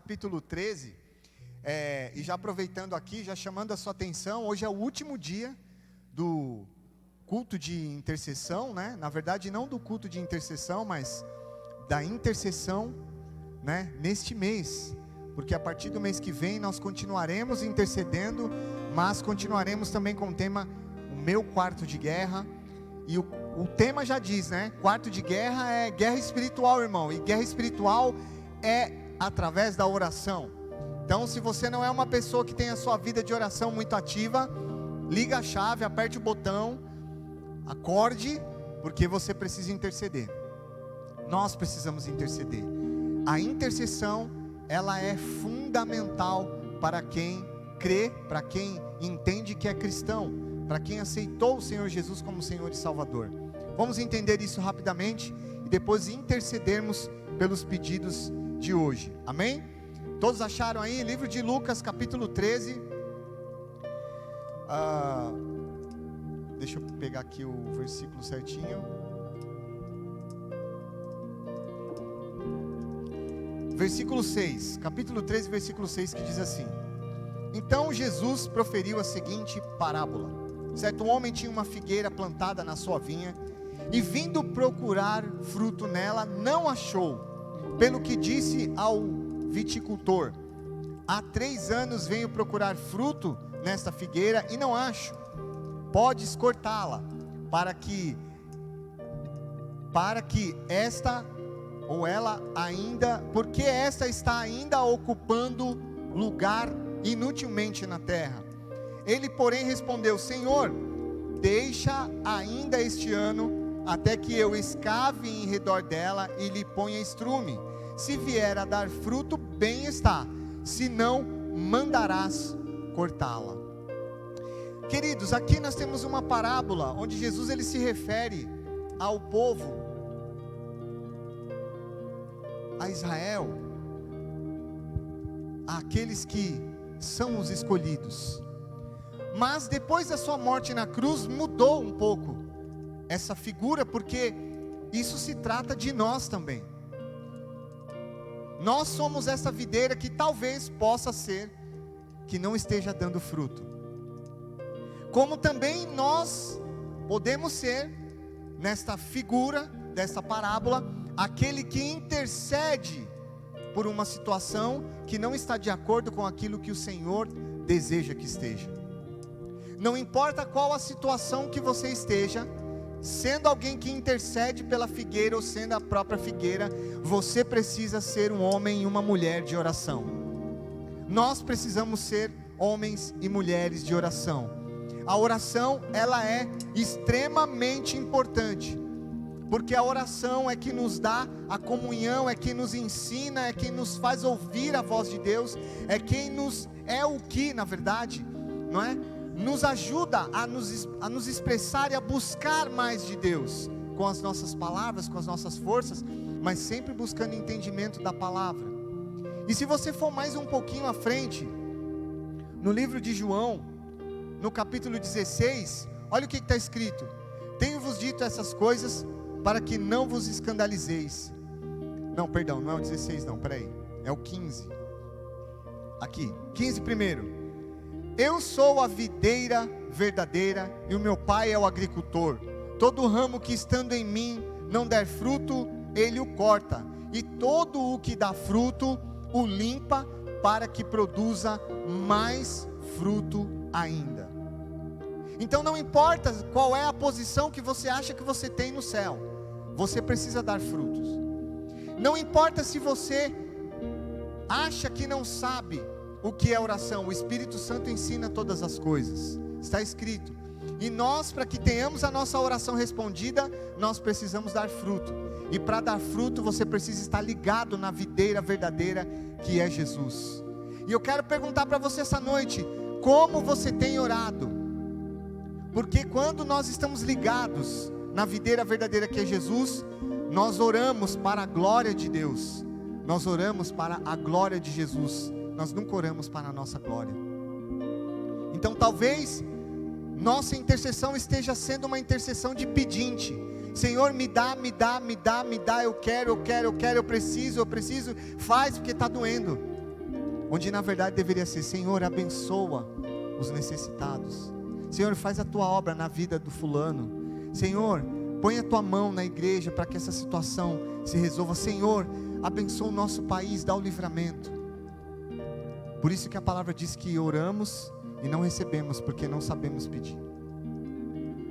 capítulo 13, e já aproveitando aqui, já chamando a sua atenção, hoje é o último dia do culto de intercessão, né? Na verdade não do culto de intercessão, mas da intercessão, né? Neste mês, porque a partir do mês que vem nós continuaremos intercedendo, mas continuaremos também com o tema, o meu quarto de guerra, e o tema já diz, né? Quarto de guerra é guerra espiritual, irmão, e guerra espiritual é através da oração. Então, se você não é uma pessoa que tem a sua vida de oração muito ativa, liga a chave, aperte o botão, acorde, porque você precisa interceder. Nós precisamos interceder. A intercessão, ela é fundamental para quem crê, para quem entende que é cristão, para quem aceitou o Senhor Jesus como Senhor e Salvador. Vamos entender isso rapidamente e depois intercedermos pelos pedidos de hoje. Amém? Todos acharam aí? Livro de Lucas, capítulo 13. Deixa eu pegar aqui o versículo certinho. Versículo 6, capítulo 13, versículo 6, que diz assim: Então Jesus proferiu a seguinte parábola. Certo homem tinha uma figueira plantada na sua vinha, e vindo procurar fruto nela, não achou. Pelo que disse ao viticultor: há 3 anos venho procurar fruto nesta figueira e não acho. Podes cortá-la, para que esta ou ela ainda, porque esta está ainda ocupando lugar inutilmente na terra. Ele, porém, respondeu: Senhor, deixa ainda este ano, até que eu escave em redor dela e lhe ponha estrume. Se vier a dar fruto, bem está, se não, mandarás cortá-la. Queridos, aqui nós temos uma parábola, onde Jesus ele se refere ao povo, a Israel, àqueles que são os escolhidos. Mas depois da sua morte na cruz, mudou um pouco essa figura, porque isso se trata de nós também. Nós somos essa videira que talvez possa ser que não esteja dando fruto, como também nós podemos ser, nesta figura dessa parábola, aquele que intercede por uma situação que não está de acordo com aquilo que o Senhor deseja que esteja. Não importa qual a situação que você esteja, sendo alguém que intercede pela figueira ou sendo a própria figueira, você precisa ser um homem e uma mulher de oração. Nós precisamos ser homens e mulheres de oração. A oração, ela é extremamente importante, porque a oração é que nos dá a comunhão, é que nos ensina, é quem nos faz ouvir a voz de Deus, é quem nos, na verdade, não é? Nos ajuda a nos expressar e a buscar mais de Deus, com as nossas palavras, com as nossas forças, mas sempre buscando entendimento da palavra. E se você for mais um pouquinho à frente, no livro de João, no capítulo 16, olha o que está escrito: Tenho-vos dito essas coisas para que não vos escandalizeis. Não, perdão, não é o 16 não, peraí, é o 15. Aqui, 15 primeiro. Eu sou a videira verdadeira e o meu pai é o agricultor. Todo ramo que estando em mim não der fruto, ele o corta, e todo o que dá fruto, o limpa, para que produza mais fruto ainda. Então não importa qual é a posição que você acha que você tem no céu, você precisa dar frutos. Não importa se você acha que não sabe o que é oração, o Espírito Santo ensina todas as coisas, está escrito. E nós, para que tenhamos a nossa oração respondida, nós precisamos dar fruto. E para dar fruto, você precisa estar ligado na videira verdadeira, que é Jesus. E eu quero perguntar para você essa noite: como você tem orado? Porque quando nós estamos ligados na videira verdadeira, que é Jesus, nós oramos para a glória de Deus, nós oramos para a glória de Jesus, nós nunca oramos para a nossa glória. Então talvez nossa intercessão esteja sendo uma intercessão de pedinte. Senhor, me dá, eu quero, eu preciso, faz porque está doendo. onde na verdade deveria ser: Senhor, abençoa os necessitados. Senhor, faz a tua obra na vida do fulano. Senhor, põe a tua mão na igreja para que essa situação se resolva. Senhor, abençoa o nosso país, dá o livramento. Por isso que a palavra diz que oramos e não recebemos, porque não sabemos pedir.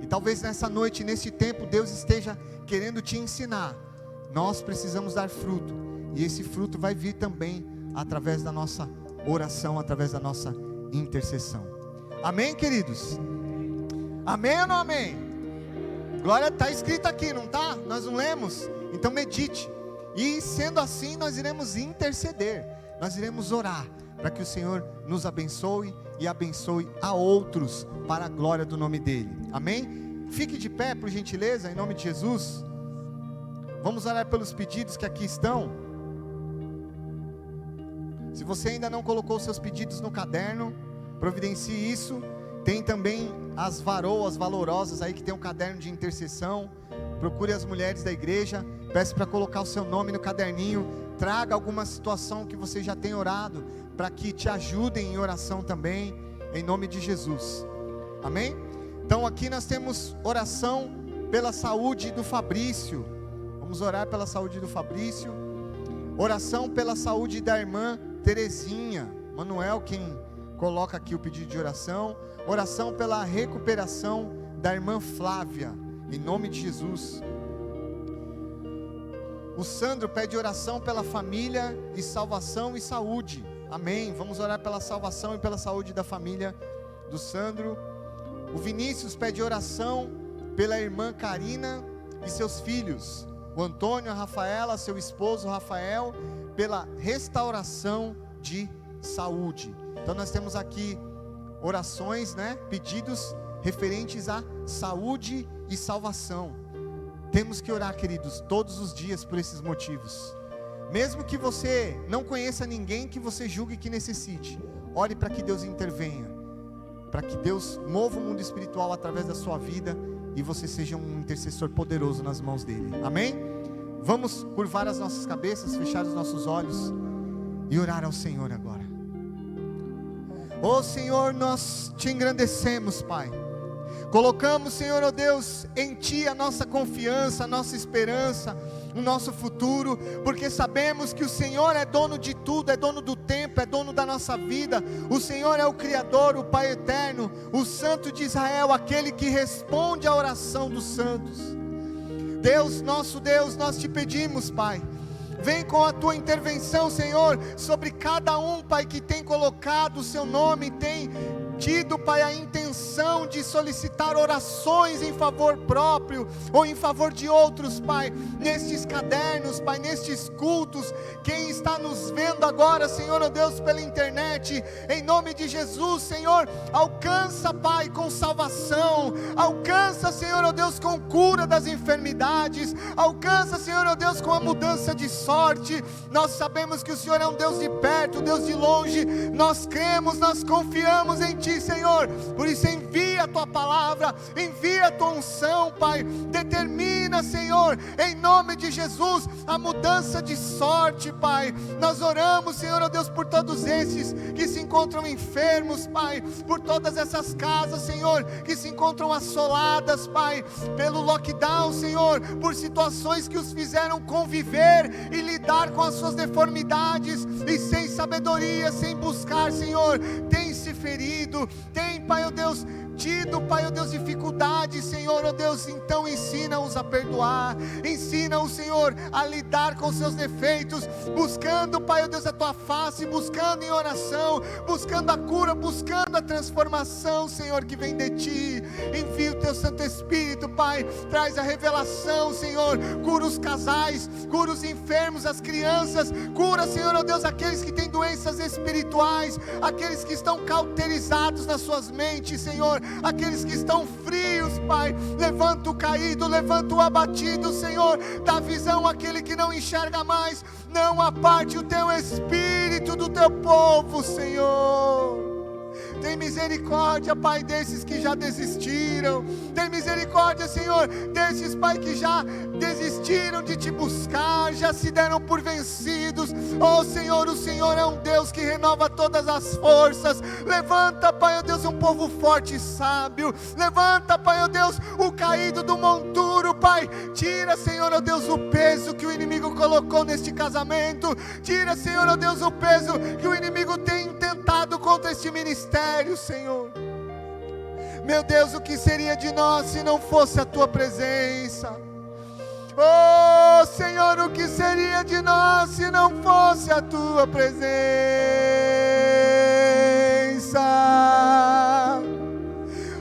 E talvez nessa noite, nesse tempo, Deus esteja querendo te ensinar. Nós precisamos dar fruto, e esse fruto vai vir também através da nossa oração, através da nossa intercessão. Amém, queridos? Amém ou não amém? Glória, está escrito aqui, não está? Nós não lemos? Então medite. E sendo assim, nós iremos interceder, nós iremos orar, para que o Senhor nos abençoe e abençoe a outros, para a glória do nome dEle. Amém? Fique de pé, por gentileza, em nome de Jesus. Vamos orar pelos pedidos que aqui estão. Se você ainda não colocou seus pedidos no caderno, providencie isso. Tem também as varoas valorosas aí, que tem um caderno de intercessão. Procure as mulheres da igreja, peça para colocar o seu nome no caderninho. Traga alguma situação que você já tem orado, para que te ajudem em oração também, em nome de Jesus. Amém? Então aqui nós temos oração pela saúde do Fabrício. Vamos orar pela saúde do Fabrício. Oração pela saúde da irmã Terezinha. Manuel quem coloca aqui o pedido de oração. Oração pela recuperação da irmã Flávia, em nome de Jesus. O Sandro pede oração pela família e salvação e saúde. Amém. Vamos orar pela salvação e pela saúde da família do Sandro. O Vinícius pede oração pela irmã Karina e seus filhos. O Antônio, a Rafaela, seu esposo Rafael, pela restauração de saúde. Então nós temos aqui orações, pedidos referentes à saúde e salvação. Temos que orar, queridos, todos os dias por esses motivos. Mesmo que você não conheça ninguém que você julgue que necessite, ore para que Deus intervenha, para que Deus mova o mundo espiritual através da sua vida, e você seja um intercessor poderoso nas mãos dele. Amém? Vamos curvar as nossas cabeças, fechar os nossos olhos e orar ao Senhor agora. Ó Senhor, nós te engrandecemos, Pai. Colocamos, Senhor, ó Deus, em Ti a nossa confiança, a nossa esperança, o nosso futuro, porque sabemos que o Senhor é dono de tudo, é dono do tempo, é dono da nossa vida. O Senhor é o Criador, o Pai eterno, o Santo de Israel, aquele que responde à oração dos santos. Deus, nosso Deus, nós te pedimos, Pai, vem com a tua intervenção, Senhor, sobre cada um, Pai, que tem colocado o seu nome, tem tido, Pai, a intenção de solicitar orações em favor próprio ou em favor de outros, Pai, nestes cadernos, Pai, nestes cultos. Quem está nos vendo agora, Senhor, ó Deus, pela internet, em nome de Jesus, Senhor, alcança, Pai, com salvação, alcança, Senhor, ó Deus, com cura das enfermidades, alcança, Senhor, ó Deus, com a mudança de sorte. Nós sabemos que o Senhor é um Deus de perto, Deus de longe. Nós cremos, nós confiamos em Ti, Senhor. Por isso envia a Tua palavra, envia a Tua unção, Pai. Determina, Senhor, em nome de Jesus, a mudança de sorte, Pai. Nós oramos, Senhor, ó Deus, por todos esses que se encontram enfermos, Pai, por todas essas casas, Senhor, que se encontram assoladas, Pai, pelo lockdown, Senhor, por situações que os fizeram conviver e lidar com as suas deformidades, e sem sabedoria, sem buscar, Senhor, tem se ferido, tem, Pai, ó Deus, tido, Pai, ó Deus, dificuldades, Senhor, ó Deus. Então ensina-os a perdoar, ensina-os, Senhor, a lidar com seus defeitos, buscando, Pai, ó Deus, a Tua face, buscando em oração, buscando a cura, buscando a transformação, Senhor, que vem de Ti. Envia o Teu Santo Espírito, Pai, traz a revelação, Senhor, cura os casais, cura os enfermos, as crianças, cura, Senhor, ó Deus, aqueles que têm doenças espirituais, aqueles que estão cauterizados nas suas mentes, Senhor, aqueles que estão frios, Pai, levanta o caído, levanta o abatido, Senhor, dá visão àquele que não enxerga mais. Não aparte o Teu Espírito do Teu povo, Senhor. Tem misericórdia, Pai, desses que já desistiram. Tem misericórdia, Senhor, desses, Pai, que já desistiram de te buscar, já se deram por vencidos. Oh Senhor, o Senhor é um Deus que renova todas as forças. Levanta, Pai, ó Deus, um povo forte e sábio. Levanta, Pai, ó Deus, o caído do monturo, Pai. Tira, Senhor, ó Deus, o peso que o inimigo colocou neste casamento. Tira, Senhor, ó Deus, o peso que o inimigo tem intentado contra este ministério, Senhor. Meu Deus, o que seria de nós se não fosse a Tua presença? Oh Senhor, o que seria de nós se não fosse a Tua presença?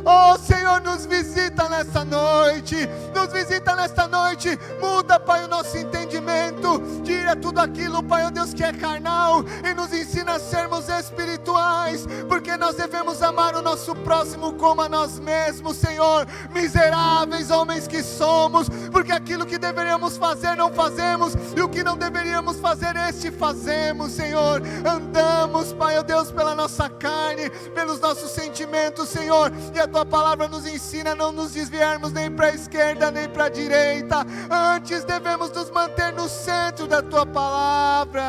Oh Senhor, nos visita nesta noite, nos visita nesta noite, muda, Pai, o nosso entendimento, tira tudo aquilo, Pai, ó Deus, que é carnal, e nos ensina a sermos espirituais, porque nós devemos amar o nosso próximo como a nós mesmos, Senhor. Miseráveis homens que somos, porque aquilo que deveríamos fazer não fazemos, e o que não deveríamos fazer, este fazemos, Senhor. Andamos, Pai, ó Deus, pela nossa carne, pelos nossos sentimentos, Senhor, e a Tua palavra nos ensina a não nos desviarmos nem para a esquerda nem para a direita. Antes devemos nos manter no centro da Tua palavra.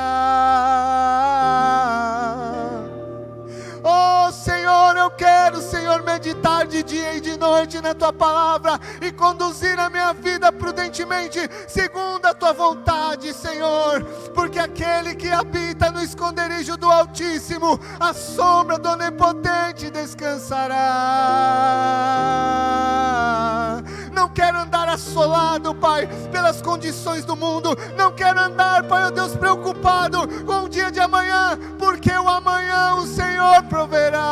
Oh Senhor, eu quero, Senhor, meditar de dia e de noite na Tua palavra e conduzir a minha vida prudentemente, segundo a Tua vontade, Senhor, porque aquele que habita no esconderijo do Altíssimo, a sombra do Onipotente descansará. Não quero andar assolado, Pai, pelas condições do mundo. Não quero andar, Pai, ó Deus, preocupado com o dia de amanhã, porque o amanhã o Senhor proverá.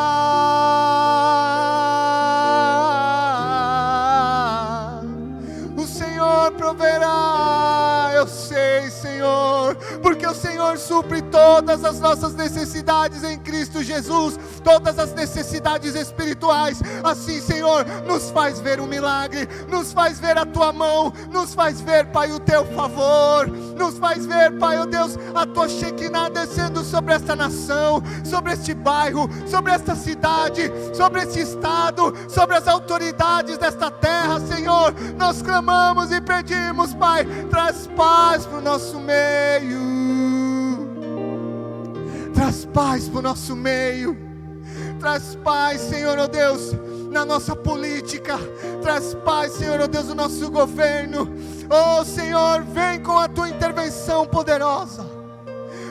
O Senhor proverá, eu sei, Senhor, porque o Senhor supre todas as nossas necessidades em Cristo Jesus, todas as necessidades espirituais. Assim, Senhor, nos faz ver um milagre, nos faz ver a Tua mão, nos faz ver, Pai, o Teu favor, nos faz ver, Pai, ó Deus, a Tua Shekinah descendo sobre esta nação, sobre este bairro, sobre esta cidade, sobre este estado, sobre as autoridades desta terra, Senhor. Nós clamamos e pedimos, Pai, traz paz para o nosso meio, traz paz para o nosso meio, traz paz, Senhor, ó Deus, na nossa política, traz paz, Senhor, ó Deus, no nosso governo. Oh Senhor, vem com a Tua intervenção poderosa,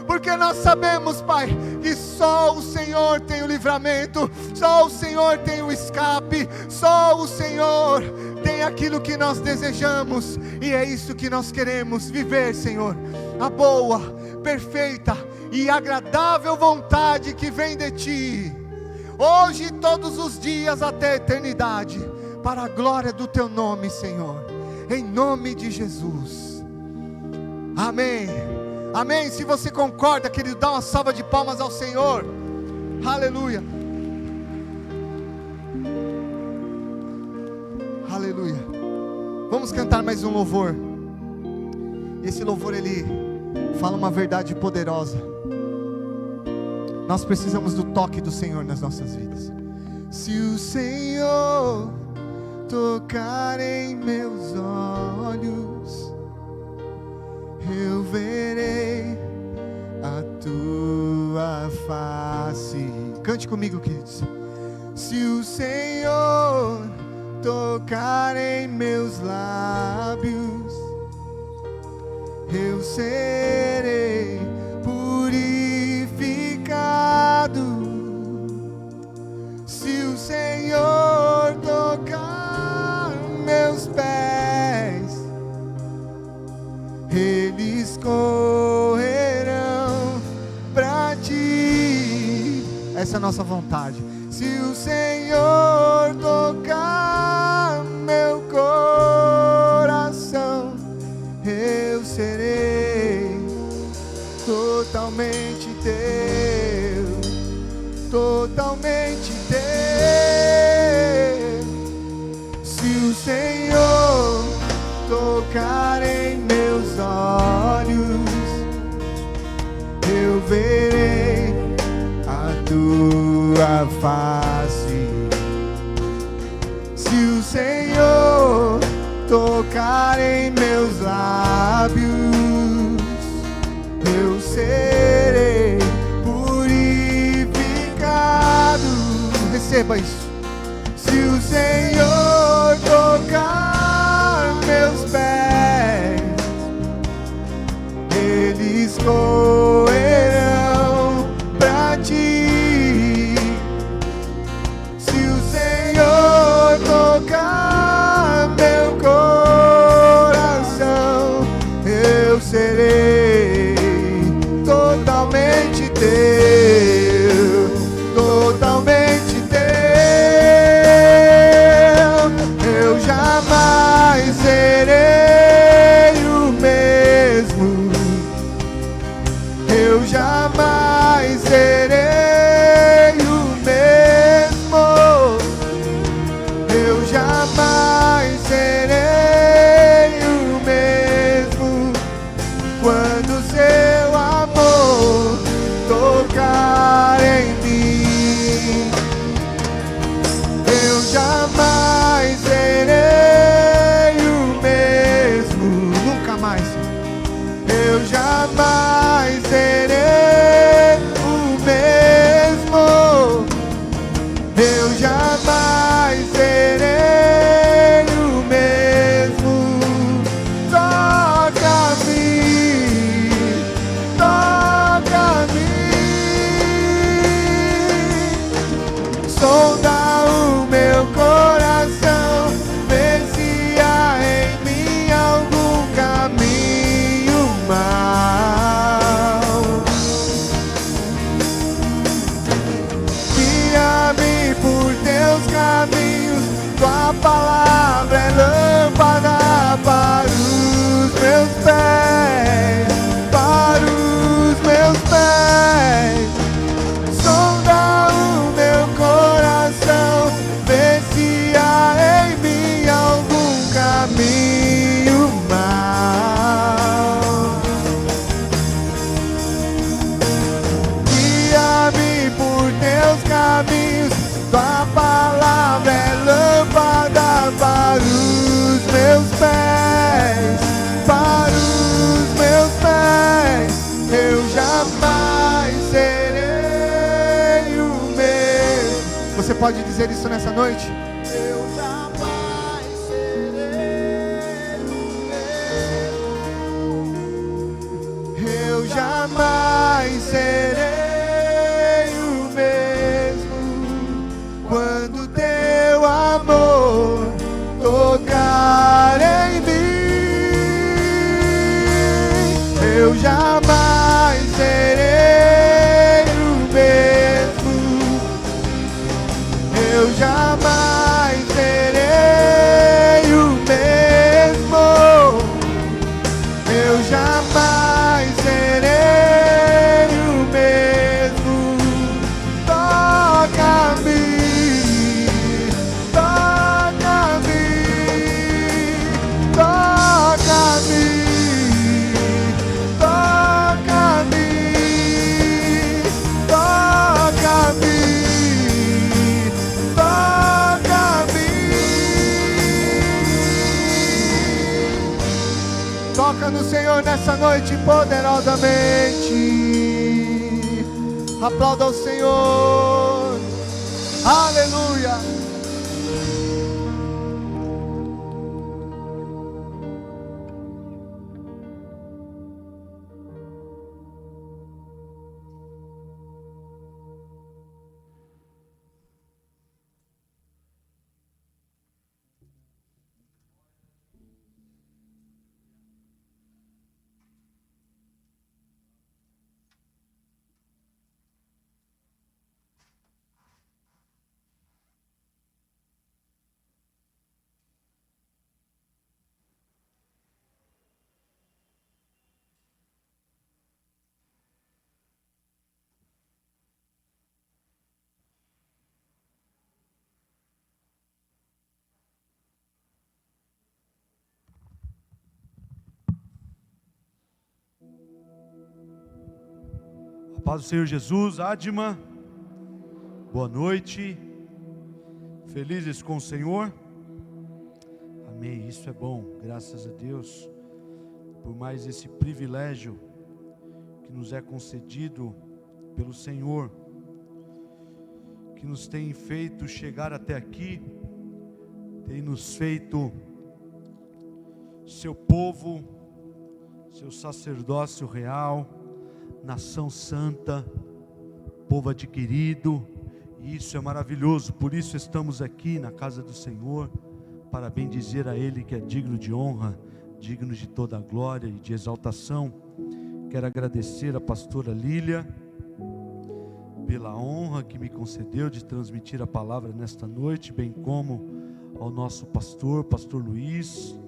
porque nós sabemos, Pai, que só o Senhor tem o livramento, só o Senhor tem o escape, só o Senhor tem aquilo que nós desejamos, e é isso que nós queremos viver, Senhor, a boa, perfeita e agradável vontade que vem de Ti, hoje e todos os dias até a eternidade, para a glória do Teu nome, Senhor, em nome de Jesus, amém, amém. Se você concorda, querido, dá uma salva de palmas ao Senhor, aleluia, aleluia. Vamos cantar mais um louvor. Esse louvor, ele fala uma verdade poderosa. Nós precisamos do toque do Senhor nas nossas vidas. Se o Senhor tocar em meus olhos, eu verei a Tua face. Cante comigo, queridos. Se o Senhor tocar em meus lábios, eu serei purificado. Se o Senhor tocar meus pés, eles correrão pra Ti. Essa é a nossa vontade. Se o Senhor tocar meu coração, eu serei totalmente Teu, totalmente Teu. Se o Senhor tocar em meus olhos, eu verei a Tua face. lábios eu serei purificado. Receba isso. Se o Senhor tocar meus pés, eles correrão pra ti. Se o Senhor tocar meu coração, eu serei totalmente teu, totalmente teu. Eu jamais serei o mesmo. Eu jamais serei o mesmo. Eu jamais serei o mesmo quando seu amor tocar em mim. Eu jamais serei o mesmo, nunca mais. Eu jamais serei o mesmo. Eu jamais serei o mesmo. Toca-me, toca-me. Sonda o meu coração, vê se há em mim algum caminho mau. Guia-me por teus caminhos, tua palavra é lâmpada para os meus pés, para os meus pés. Sonda o meu coração, vê se há em mim algum caminho mau. Guia-me por teus caminhos, tua palavra é lâmpada para os meus pés, para os meus pés. Eu jamais serei o mesmo. Você pode dizer isso nessa noite? Eu jamais serei o mesmo. Eu jamais serei o mesmo quando teu amor tocar em mim. Eu jamais serei o mesmo. Eu jamais serei o mesmo. Eu jamais serei o mesmo. Toca-me, toca-me, toca-me, toca-me, toca-me, toca-me. Toca no Senhor nessa noite poderosamente. Aplauda o Senhor. Aleluia. A paz do Senhor Jesus, Adma, boa noite, felizes com o Senhor, amém, isso é bom, graças a Deus. por mais esse privilégio que nos é concedido pelo Senhor, que nos tem feito chegar até aqui, tem nos feito seu povo, seu sacerdócio real, nação santa, povo adquirido, e isso é maravilhoso. Por isso estamos aqui na casa do Senhor, para bendizer a Ele que é digno de honra, digno de toda a glória e de exaltação. Quero agradecer a pastora Lília pela honra que me concedeu de transmitir a palavra nesta noite, bem como ao nosso pastor Luiz,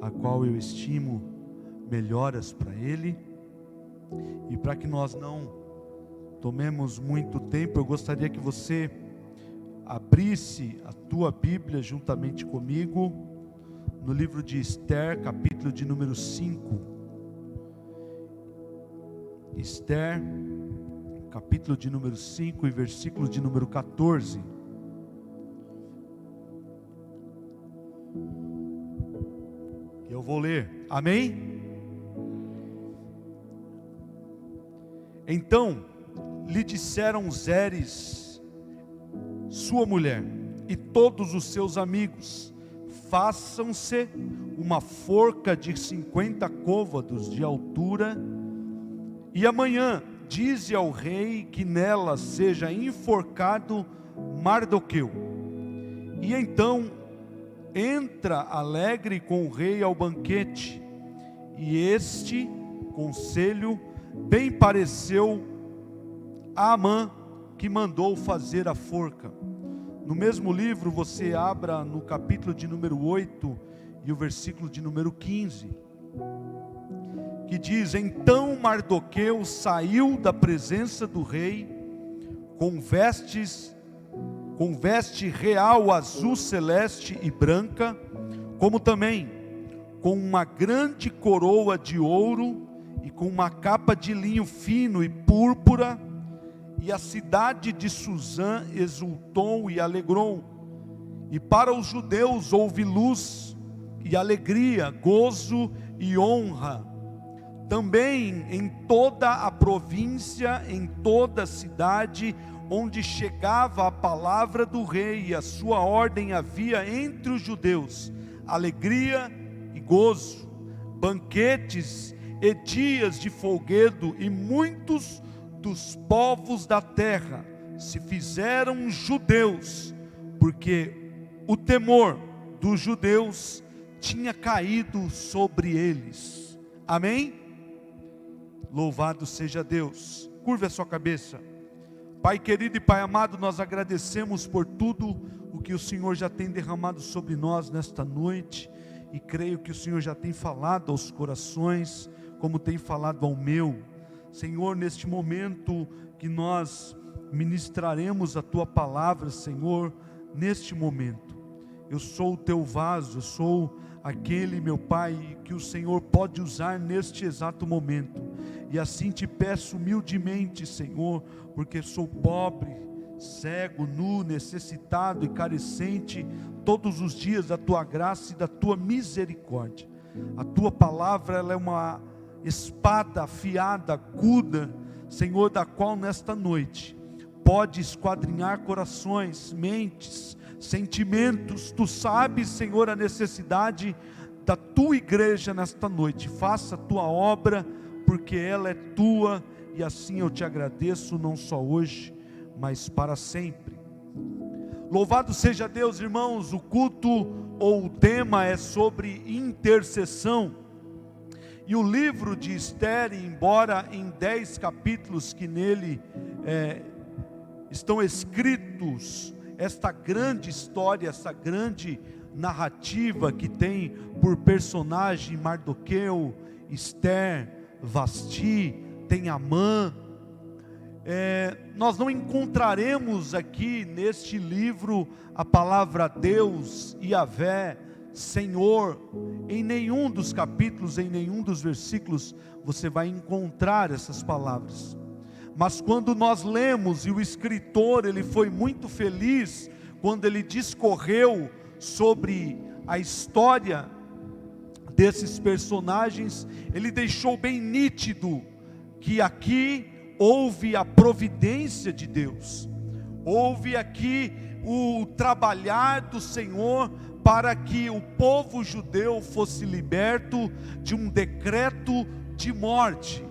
a qual eu estimo melhoras para ele. E para que nós não tomemos muito tempo, eu gostaria que você abrisse a tua Bíblia juntamente comigo no livro de Esther, capítulo de número 5. Esther, capítulo de número 5 e versículo de número 14. Eu vou ler, amém? Então lhe disseram Zeres, sua mulher, e todos os seus amigos: façam-se uma forca de 50 côvados de altura, e amanhã dize ao rei que nela seja enforcado Mardoqueu. E então entra alegre com o rei ao banquete, e este conselho bem pareceu a Amã, que mandou fazer a forca. No mesmo livro você abra no capítulo de número 8 e o versículo de número 15, que diz: então Mardoqueu saiu da presença do rei com veste real azul celeste e branca, como também com uma grande coroa de ouro e com uma capa de linho fino e púrpura. E a cidade de Suzã exultou e alegrou, e para os judeus houve luz e alegria, gozo e honra. Também em toda a província, em toda a cidade, onde chegava a palavra do rei e a sua ordem, havia entre os judeus alegria e gozo, banquetes e dias de folguedo, e muitos dos povos da terra se fizeram judeus, porque o temor dos judeus tinha caído sobre eles. Amém? Louvado seja Deus. Curve a sua cabeça. Pai querido e Pai amado, nós agradecemos por tudo o que o Senhor já tem derramado sobre nós nesta noite, e creio que o Senhor já tem falado aos corações, como tem falado ao meu. Senhor, neste momento que nós ministraremos a Tua palavra, Senhor, neste momento, eu sou o Teu vaso, eu sou aquele, meu Pai, que o Senhor pode usar neste exato momento, e assim te peço humildemente, Senhor, porque sou pobre, cego, nu, necessitado e carecente, todos os dias da Tua graça e da Tua misericórdia. A Tua palavra, ela é uma espada afiada, aguda, Senhor, da qual nesta noite pode esquadrinhar corações, mentes, sentimentos. Tu sabes, Senhor, a necessidade da Tua igreja nesta noite. Faça a Tua obra, porque ela é Tua, e assim eu te agradeço, não só hoje, mas para sempre. Louvado seja Deus, irmãos. O culto ou o tema é sobre intercessão. E o livro de Esther, embora em 10 capítulos que nele estão escritos, esta grande história, essa grande narrativa que tem por personagem Mardoqueu, Esther, Vasti, tem Amã, nós não encontraremos aqui neste livro a palavra Deus, Yahvé, Senhor. Em nenhum dos capítulos, em nenhum dos versículos você vai encontrar essas palavras. Mas quando nós lemos, e o escritor, ele foi muito feliz quando ele discorreu sobre a história desses personagens, ele deixou bem nítido que aqui houve a providência de Deus, houve aqui o trabalhar do Senhor para que o povo judeu fosse liberto de um decreto de morte.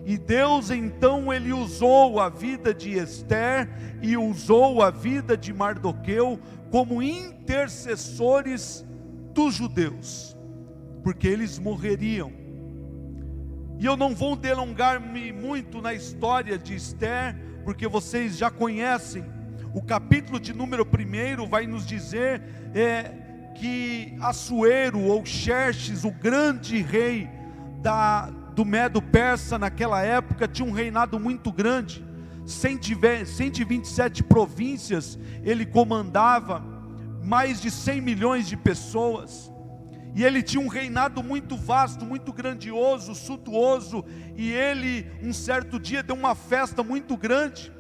E Deus então, ele usou a vida de Esther e usou a vida de Mardoqueu como intercessores dos judeus, porque eles morreriam. E eu não vou delongar-me muito na história de Esther, porque vocês já conhecem. O capítulo de número 1 vai nos dizer que Assuero ou Xerxes, o grande rei do Medo-Persa naquela época, tinha um reinado muito grande, 127 províncias ele comandava, mais de 100 milhões de pessoas, e ele tinha um reinado muito vasto, muito grandioso, suntuoso, e ele um certo dia deu uma festa muito grande,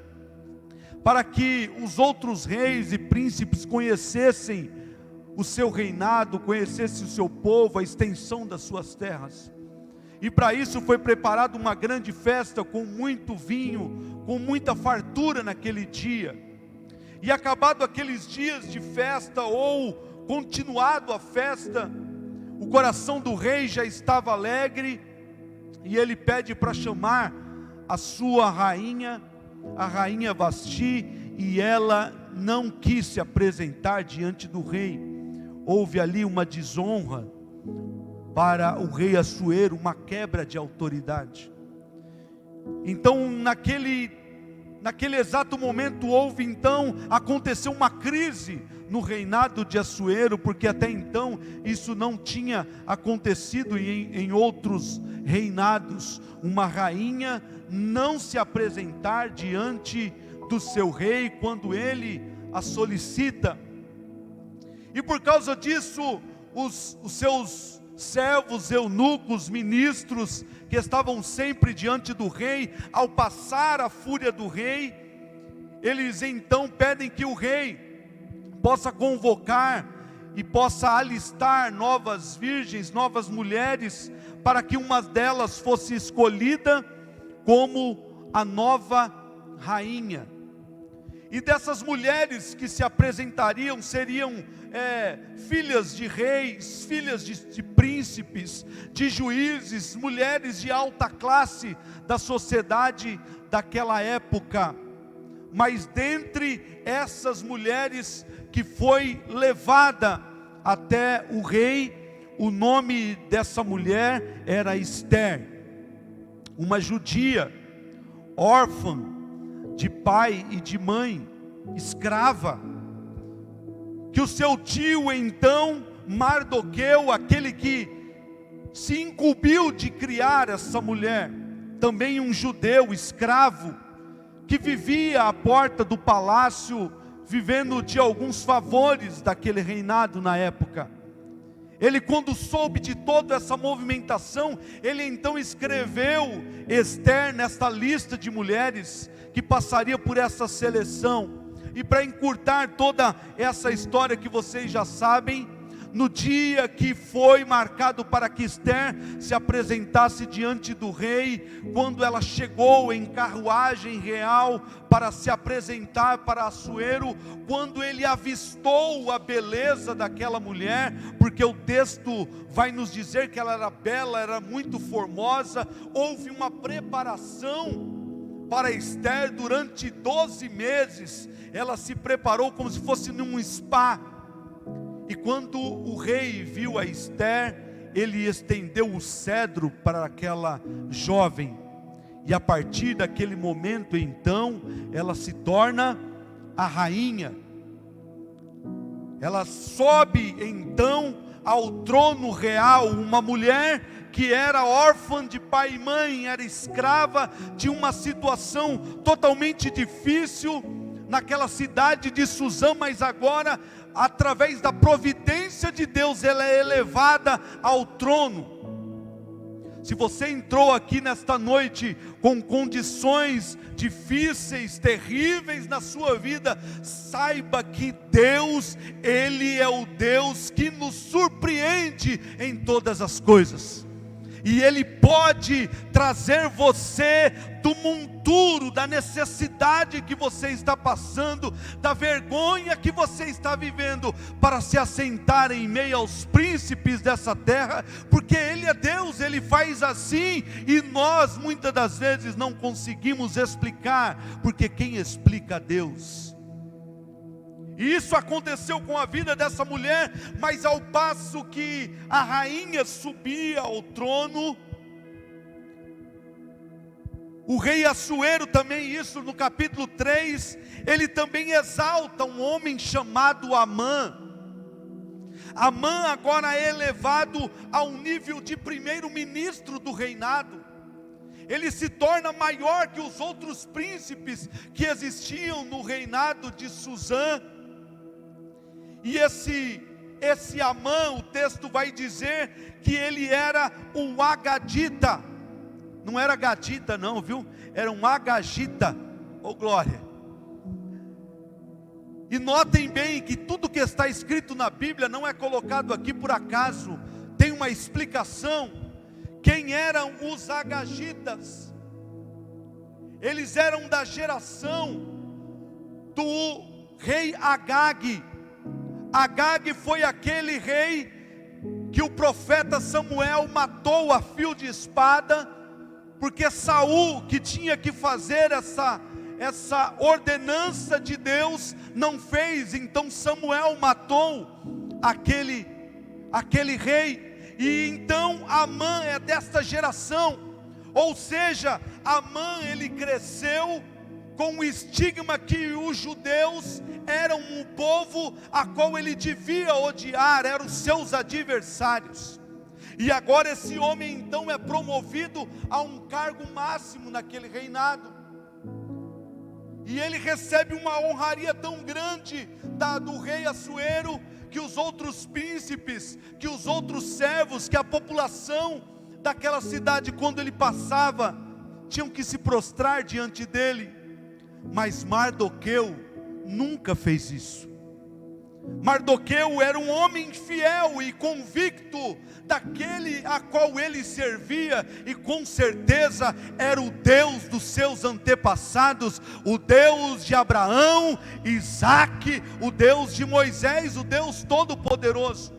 para que os outros reis e príncipes conhecessem o seu reinado, conhecessem o seu povo, a extensão das suas terras. E para isso foi preparada uma grande festa, com muito vinho, com muita fartura naquele dia. E acabado aqueles dias de festa, ou continuado a festa, o coração do rei já estava alegre, e ele pede para chamar a sua rainha, a rainha Vasti, e ela não quis se apresentar diante do rei. Houve ali uma desonra para o rei Assuero, uma quebra de autoridade. Então naquele exato momento aconteceu uma crise no reinado de Assuero, porque até então isso não tinha acontecido em outros reinados, uma rainha não se apresentar diante do seu rei quando ele a solicita. E por causa disso, os seus servos, eunucos, ministros, que estavam sempre diante do rei, ao passar a fúria do rei, eles então pedem que o rei possa convocar e possa alistar novas virgens, novas mulheres, para que uma delas fosse escolhida como a nova rainha. E dessas mulheres que se apresentariam seriam filhas de reis, filhas de príncipes, de juízes, mulheres de alta classe da sociedade daquela época. Mas dentre essas mulheres que foi levada até o rei, o nome dessa mulher era Esther, uma judia, órfã, de pai e de mãe, escrava, que o seu tio então, Mardoqueu, aquele que se incumbiu de criar essa mulher, também um judeu escravo, que vivia à porta do palácio, vivendo de alguns favores daquele reinado na época. Ele, quando soube de toda essa movimentação, ele então escreveu Esther nesta lista de mulheres que passaria por essa seleção. E para encurtar toda essa história que vocês já sabem, no dia que foi marcado para que Esther se apresentasse diante do rei, quando ela chegou em carruagem real para se apresentar para Assuero, quando ele avistou a beleza daquela mulher, porque o texto vai nos dizer que ela era bela, era muito formosa, houve uma preparação para Esther durante 12 meses, ela se preparou como se fosse num spa. E quando o rei viu a Esther, ele estendeu o cedro para aquela jovem, e a partir daquele momento então, ela se torna a rainha. Ela sobe então ao trono real, uma mulher que era órfã de pai e mãe, era escrava, de uma situação totalmente difícil naquela cidade de Suzã, mas agora, através da providência de Deus, ela é elevada ao trono. Se você entrou aqui nesta noite com condições difíceis, terríveis na sua vida, saiba que Deus, Ele é o Deus que nos surpreende em todas as coisas. E Ele pode trazer você do monturo, da necessidade que você está passando, da vergonha que você está vivendo, para se assentar em meio aos príncipes dessa terra, porque Ele é Deus, Ele faz assim, e nós muitas das vezes não conseguimos explicar, porque quem explica é Deus. E isso aconteceu com a vida dessa mulher, mas ao passo que a rainha subia ao trono, o rei Assuero também, isso no capítulo 3, ele também exalta um homem chamado Amã. Amã agora é elevado ao nível de primeiro-ministro do reinado. Ele se torna maior que os outros príncipes que existiam no reinado de Susã. E esse Amã, o texto vai dizer que ele era um agadita. Não era gadita não, viu? Era um agagita. Oh glória! E notem bem que tudo que está escrito na Bíblia não é colocado aqui por acaso. Tem uma explicação. Quem eram os agagitas? Eles eram da geração do rei Agag. Agag foi aquele rei que o profeta Samuel matou a fio de espada, porque Saul, que tinha que fazer essa ordenança de Deus, não fez. Então Samuel matou aquele rei. E então Amã é desta geração, ou seja, Amã ele cresceu com o estigma que os judeus eram um povo a qual ele devia odiar, eram os seus adversários. E agora esse homem então é promovido a um cargo máximo naquele reinado. E ele recebe uma honraria tão grande do rei Assuero, que os outros príncipes, que os outros servos, que a população daquela cidade, quando ele passava, tinham que se prostrar diante dele. Mas Mardoqueu nunca fez isso. Mardoqueu era um homem fiel e convicto daquele a qual ele servia, e com certeza era o Deus dos seus antepassados, o Deus de Abraão, Isaque, o Deus de Moisés, o Deus Todo-Poderoso.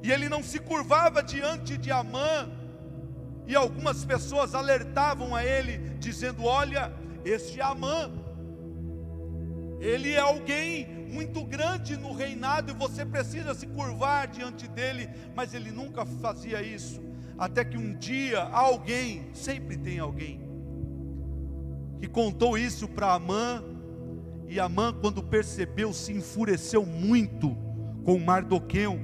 E ele não se curvava diante de Amã, e algumas pessoas alertavam a ele, dizendo: olha, este Amã, ele é alguém muito grande no reinado e você precisa se curvar diante dele. Mas ele nunca fazia isso, até que um dia alguém, sempre tem alguém, que contou isso para Amã. E Amã, quando percebeu, se enfureceu muito com Mardoqueu.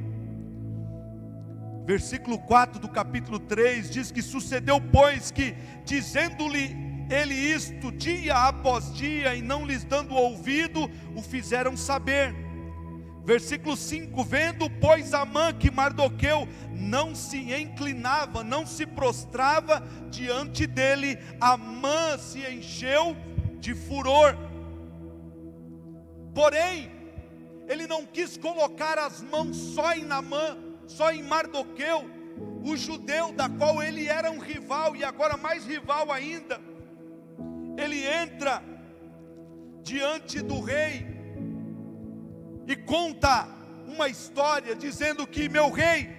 Versículo 4 do capítulo 3 diz que sucedeu, pois, que dizendo-lhe ele isto dia após dia, e não lhes dando ouvido, o fizeram saber. Versículo 5, vendo pois Amã que Mardoqueu não se inclinava, não se prostrava diante dele, Amã se encheu de furor. Porém, ele não quis colocar as mãos só em Amã, só em Mardoqueu, o judeu da qual ele era um rival, e agora mais rival ainda. Ele entra diante do rei e conta uma história, dizendo que: meu rei,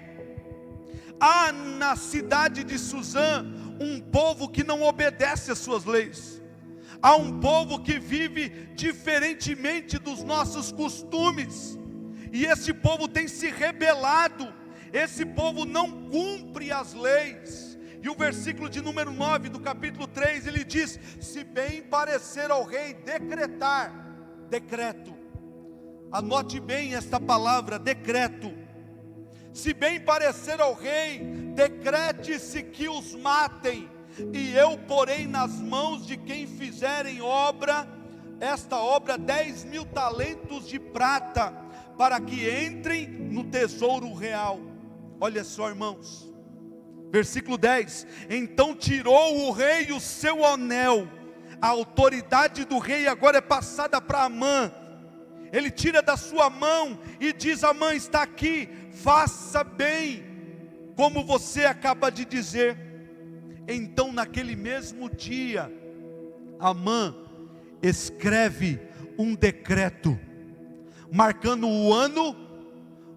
há na cidade de Susã um povo que não obedece às suas leis. Há um povo que vive diferentemente dos nossos costumes, e esse povo tem se rebelado, esse povo não cumpre as leis. E o versículo de número 9 do capítulo 3, ele diz: se bem parecer ao rei decretar, decreto, anote bem esta palavra, decreto. Se bem parecer ao rei, decrete-se que os matem, e eu porei nas mãos de quem fizerem esta obra 10.000 talentos de prata, para que entrem no tesouro real. Olha só, irmãos, Versículo 10: então tirou o rei o seu anel. A autoridade do rei agora é passada para Amã. Ele tira da sua mão e diz: Amã, está aqui, faça bem, como você acaba de dizer. Então naquele mesmo dia, Amã escreve um decreto, marcando o ano,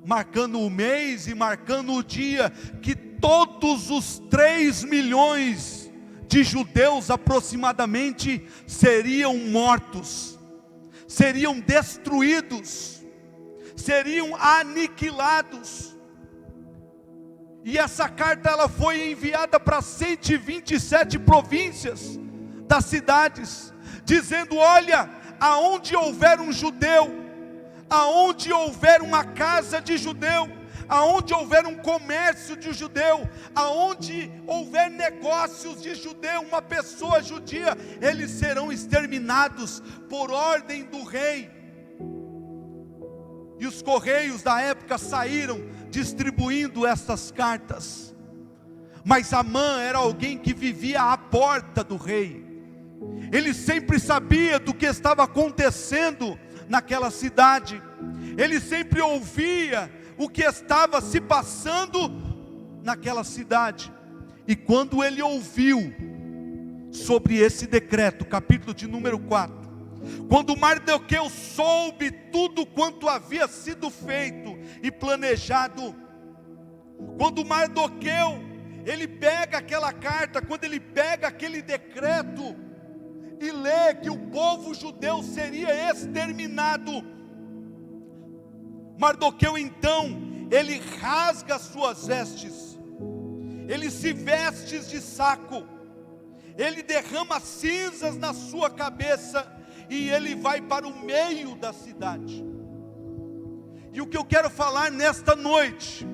marcando o mês e marcando o dia, que todos os 3 milhões de judeus aproximadamente seriam mortos, seriam destruídos, seriam aniquilados. E essa carta ela foi enviada para 127 províncias das cidades, dizendo: olha, aonde houver um judeu, aonde houver uma casa de judeu, aonde houver um comércio de judeu, aonde houver negócios de judeu, uma pessoa judia, eles serão exterminados por ordem do rei. E os correios da época saíram distribuindo essas cartas. Mas Amã era alguém que vivia à porta do rei. Ele sempre sabia do que estava acontecendo naquela cidade. Ele sempre ouvia o que estava se passando naquela cidade. E quando ele ouviu sobre esse decreto, capítulo de número 4, quando Mardoqueu soube tudo quanto havia sido feito e planejado, quando Mardoqueu, ele pega aquela carta, quando ele pega aquele decreto e lê que o povo judeu seria exterminado, Mardoqueu então, ele rasga as suas vestes, ele se veste de saco, ele derrama cinzas na sua cabeça e ele vai para o meio da cidade. E o que eu quero falar nesta noite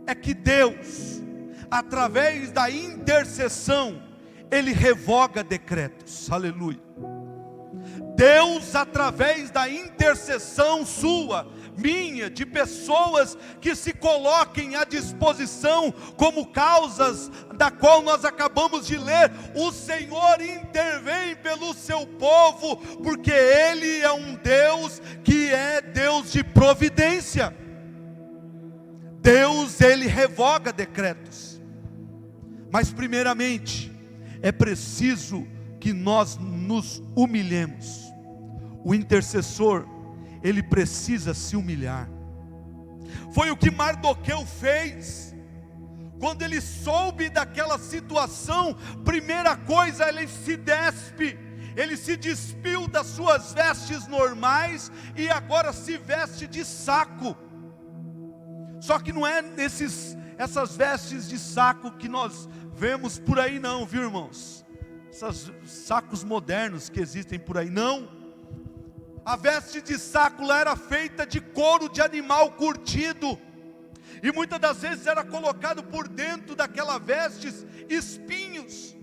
é que Deus, através da intercessão, Ele revoga decretos. Aleluia. Deus, através da intercessão sua, minha, de pessoas que se coloquem à disposição como causas da qual nós acabamos de ler, o Senhor intervém pelo seu povo, porque Ele é um Deus que é Deus de providência. Deus, Ele revoga decretos. Mas primeiramente, é preciso que nós nos humilhemos. O intercessor, ele precisa se humilhar. Foi o que Mardoqueu fez. Quando ele soube daquela situação, primeira coisa, ele se despe. Ele se despiu das suas vestes normais e agora se veste de saco. Só que não é essas vestes de saco que nós vemos por aí não, viu, irmãos? Esses sacos modernos que existem por aí, não. A veste de saco lá era feita de couro de animal curtido, e muitas das vezes era colocado por dentro daquela vestes espinhos,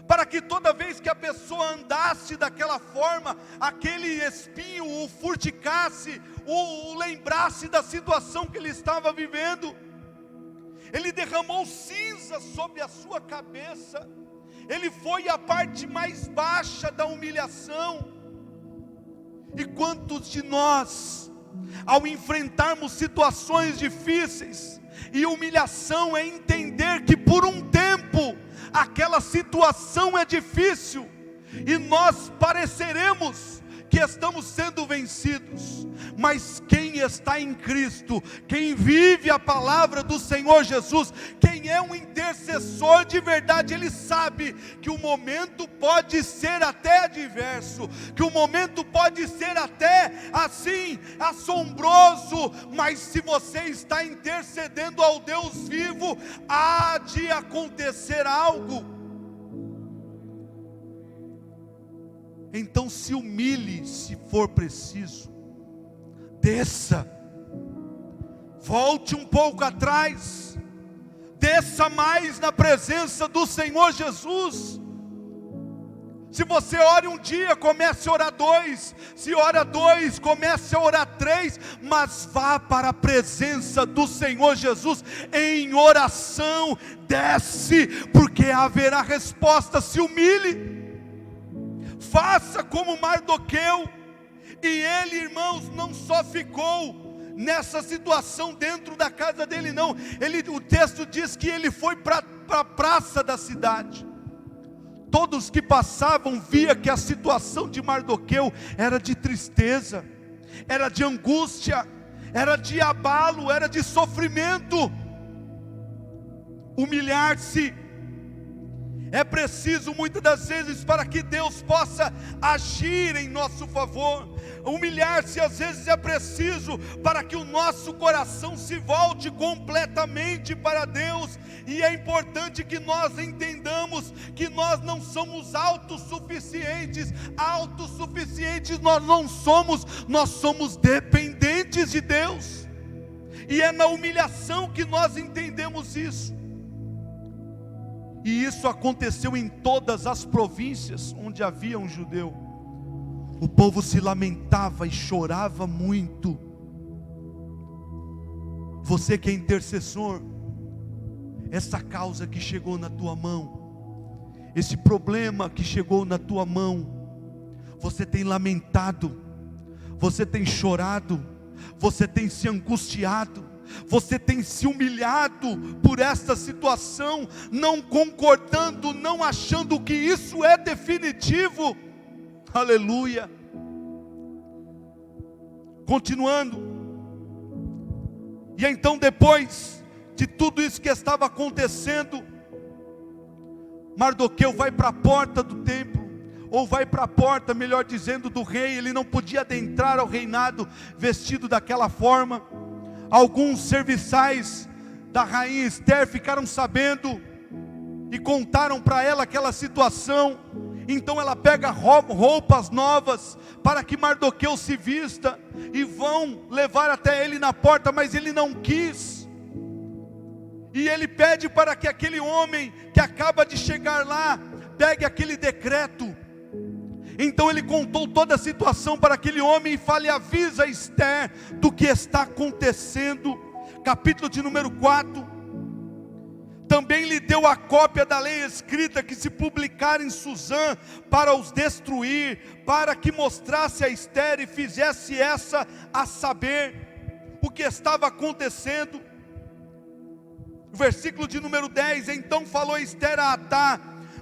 para que toda vez que a pessoa andasse daquela forma, aquele espinho o furticasse, o lembrasse da situação que ele estava vivendo. Ele derramou cinza sobre a sua cabeça, ele foi à parte mais baixa da humilhação. E quantos de nós, ao enfrentarmos situações difíceis, e humilhação é entender que por um tempo, aquela situação é difícil, e nós pareceremos que estamos sendo vencidos, mas quem está em Cristo, quem vive a palavra do Senhor Jesus, quem é um intercessor de verdade, ele sabe que o momento pode ser até adverso, que o momento pode ser até assim, assombroso, mas se você está intercedendo ao Deus vivo, há de acontecer algo. Então se humilhe se for preciso, desça, volte um pouco atrás, desça mais na presença do Senhor Jesus, Se você ora um dia, comece a orar 2. Se ora 2, comece a orar 3. Mas vá para a presença do Senhor Jesus em oração. Desce, porque haverá resposta. Se humilhe. Faça como Mardoqueu. E ele, irmãos, não só ficou nessa situação dentro da casa dele, não. O texto diz que ele foi para a praça da cidade. Todos que passavam via que a situação de Mardoqueu era de tristeza, era de angústia, era de abalo, era de sofrimento. Humilhar-se é preciso muitas das vezes para que Deus possa agir em nosso favor. Humilhar-se às vezes é preciso para que o nosso coração se volte completamente para Deus. E é importante que nós entendamos que nós não somos autossuficientes. Autossuficientes nós não somos, nós somos dependentes de Deus. E é na humilhação que nós entendemos isso. E isso aconteceu em todas as províncias onde havia um judeu. O povo se lamentava e chorava muito. Você que é intercessor, essa causa que chegou na tua mão, esse problema que chegou na tua mão, você tem lamentado, você tem chorado, você tem se angustiado, você tem se humilhado por esta situação, não concordando, não achando que isso é definitivo. Aleluia. Continuando. E então, depois de tudo isso que estava acontecendo, Mardoqueu vai para a porta do templo, ou vai para a porta, melhor dizendo, do rei. Ele não podia adentrar ao reinado vestido daquela forma. Alguns serviçais da rainha Esther ficaram sabendo e contaram para ela aquela situação. Então ela pega roupas novas para que Mardoqueu se vista e vão levar até ele na porta, mas ele não quis. E ele pede para que aquele homem que acaba de chegar lá pegue aquele decreto. Então ele contou toda a situação para aquele homem e fala e avisa Esther do que está acontecendo. Capítulo de número 4. Também lhe deu a cópia da lei escrita que se publicar em Susã para os destruir, para que mostrasse a Esther e fizesse essa a saber o que estava acontecendo. Versículo de número 10. Então falou Esther a Atá,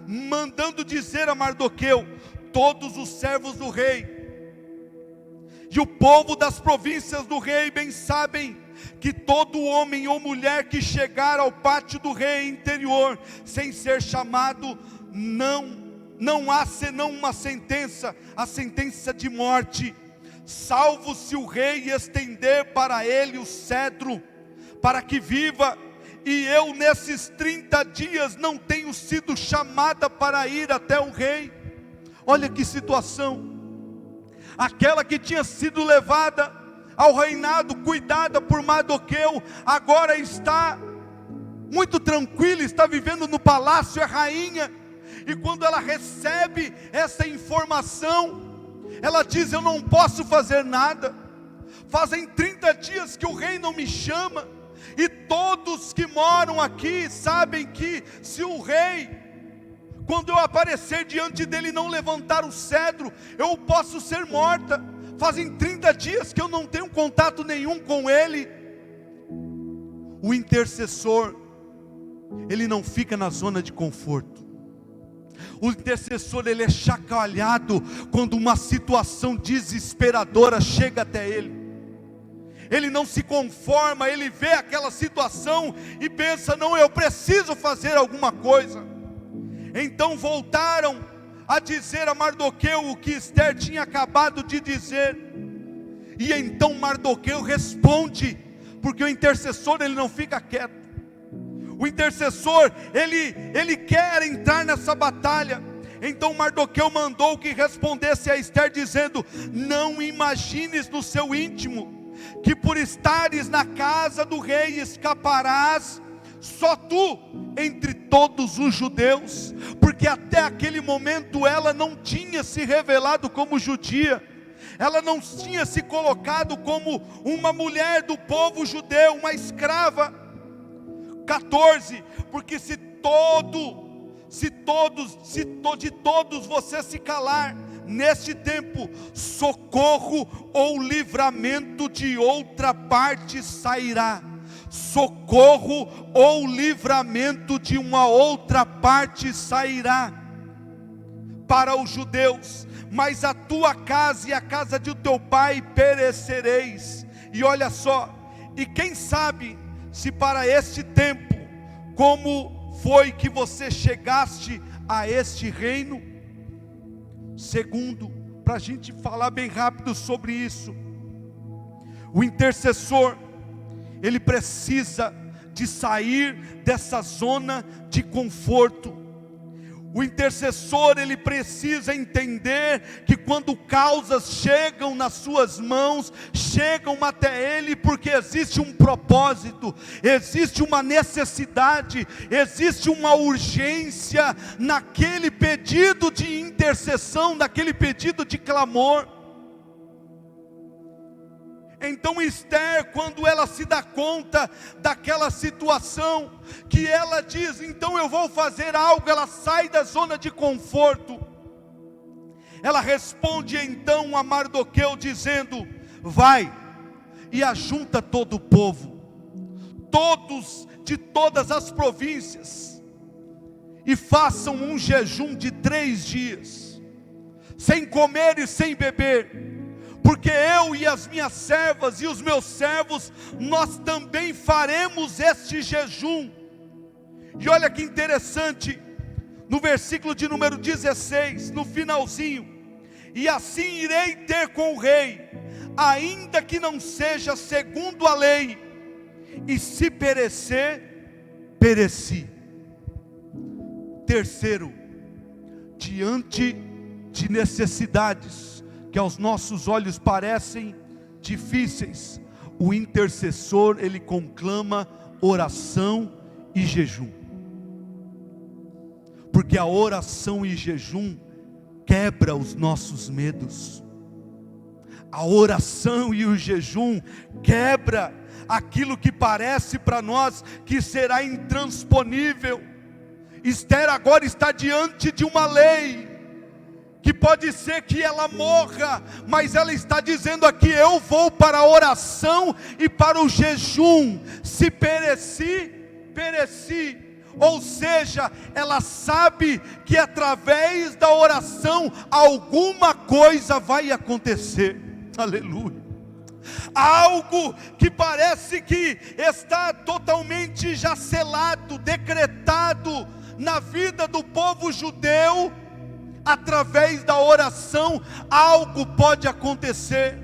mandando dizer a Mardoqueu: todos os servos do rei e o povo das províncias do rei bem sabem que todo homem ou mulher que chegar ao pátio do rei interior sem ser chamado, não há senão uma sentença, a sentença de morte, salvo se o rei estender para ele o cetro, para que viva. E eu nesses 30 dias não tenho sido chamada para ir até o rei. Olha que situação. Aquela que tinha sido levada ao reinado, cuidada por Mardoqueu, agora está muito tranquila, está vivendo no palácio, é rainha. E quando ela recebe essa informação, ela diz: eu não posso fazer nada. Fazem 30 dias que o rei não me chama. E todos que moram aqui sabem que se o rei, quando eu aparecer diante dele e não levantar o cetro, eu posso ser morta. Fazem 30 dias que eu não tenho contato nenhum com ele. O intercessor, ele não fica na zona de conforto. O intercessor, ele é chacoalhado quando uma situação desesperadora chega até ele. Ele não se conforma, ele vê aquela situação e pensa: não, eu preciso fazer alguma coisa. Então voltaram a dizer a Mardoqueu o que Esther tinha acabado de dizer. E então Mardoqueu responde, porque o intercessor, ele não fica quieto. O intercessor, ele quer entrar nessa batalha. Então Mardoqueu mandou que respondesse a Esther dizendo: não imagines no seu íntimo que por estares na casa do rei escaparás só tu entre todos os judeus, porque até aquele momento ela não tinha se revelado como judia, ela não tinha se colocado como uma mulher do povo judeu, uma escrava. 14, porque se de todos você se calar, neste tempo, socorro ou livramento de outra parte sairá. Socorro ou livramento de uma outra parte sairá para os judeus, mas a tua casa e a casa de teu pai perecereis. E olha só, e quem sabe se para este tempo, como foi que você chegaste a este reino? Segundo, para a gente falar bem rápido sobre isso, o intercessor, ele precisa de sair dessa zona de conforto. O intercessor, ele precisa entender que quando causas chegam nas suas mãos, chegam até ele porque existe um propósito, existe uma necessidade, existe uma urgência naquele pedido de intercessão, naquele pedido de clamor. Então Esther, quando ela se dá conta daquela situação, que ela diz, então eu vou fazer algo, ela sai da zona de conforto. Ela responde então a Mardoqueu dizendo, vai e ajunta todo o povo, todos de todas as províncias, e façam um jejum de 3 dias, sem comer e sem beber, porque eu e as minhas servas e os meus servos, nós também faremos este jejum. E olha que interessante, no versículo de número 16, no finalzinho, e assim irei ter com o rei, ainda que não seja segundo a lei, e se perecer, pereci. Terceiro, diante de necessidades que aos nossos olhos parecem difíceis, o intercessor, ele conclama oração e jejum, porque a oração e jejum quebra os nossos medos. A oração e o jejum quebra aquilo que parece para nós que será intransponível. Esther agora está diante de uma lei, que pode ser que ela morra, mas ela está dizendo aqui, eu vou para a oração e para o jejum, se pereci, pereci. Ou seja, ela sabe que através da oração, alguma coisa vai acontecer, aleluia. Algo que parece que está totalmente já selado, decretado na vida do povo judeu, através da oração, algo pode acontecer.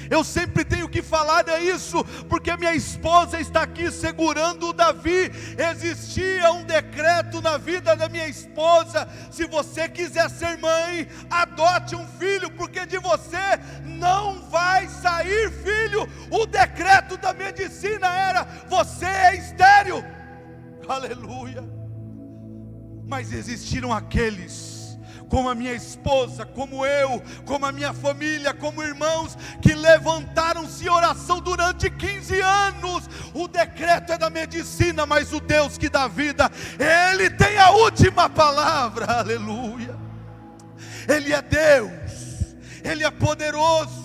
Eu sempre tenho que falar isso, porque minha esposa está aqui segurando o Davi. Existia um decreto na vida da minha esposa, se você quiser ser mãe, adote um filho, porque de você não vai sair filho. O decreto da medicina era, você é estéril, aleluia. Mas existiram aqueles, como a minha esposa, como eu, como a minha família, como irmãos, que levantaram-se em oração durante 15 anos. O decreto é da medicina, mas o Deus que dá vida, Ele tem a última palavra, aleluia. Ele é Deus, Ele é poderoso.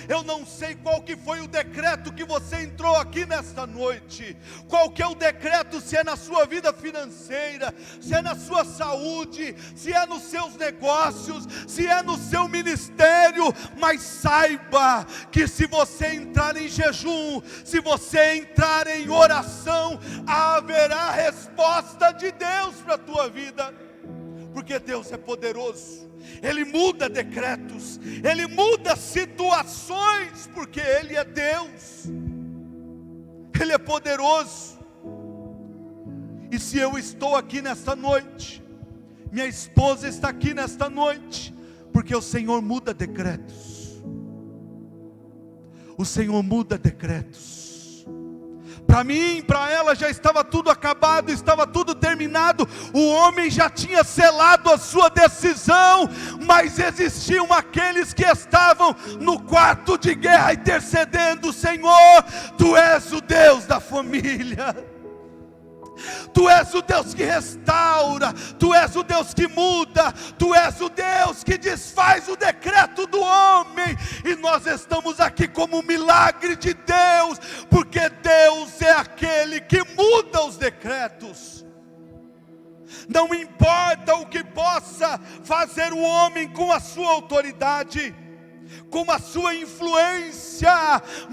Eu não sei qual que foi o decreto que você entrou aqui nesta noite, qual que é o decreto, se é na sua vida financeira, se é na sua saúde, se é nos seus negócios, se é no seu ministério, mas saiba que se você entrar em jejum, se você entrar em oração, haverá resposta de Deus para a tua vida, porque Deus é poderoso. Ele muda decretos, Ele muda situações, porque Ele é Deus, Ele é poderoso. E se eu estou aqui nesta noite, minha esposa está aqui nesta noite, porque o Senhor muda decretos. O Senhor muda decretos. Para mim, para ela já estava tudo acabado, estava tudo terminado. O homem já tinha selado a sua decisão, mas existiam aqueles que estavam no quarto de guerra intercedendo: Senhor, Tu és o Deus da família. Tu és o Deus que restaura, Tu és o Deus que muda, Tu és o Deus que desfaz o decreto do homem, e nós estamos aqui como um milagre de Deus, porque Deus é aquele que muda os decretos. Não importa o que possa fazer o homem com a sua autoridade, com a sua influência,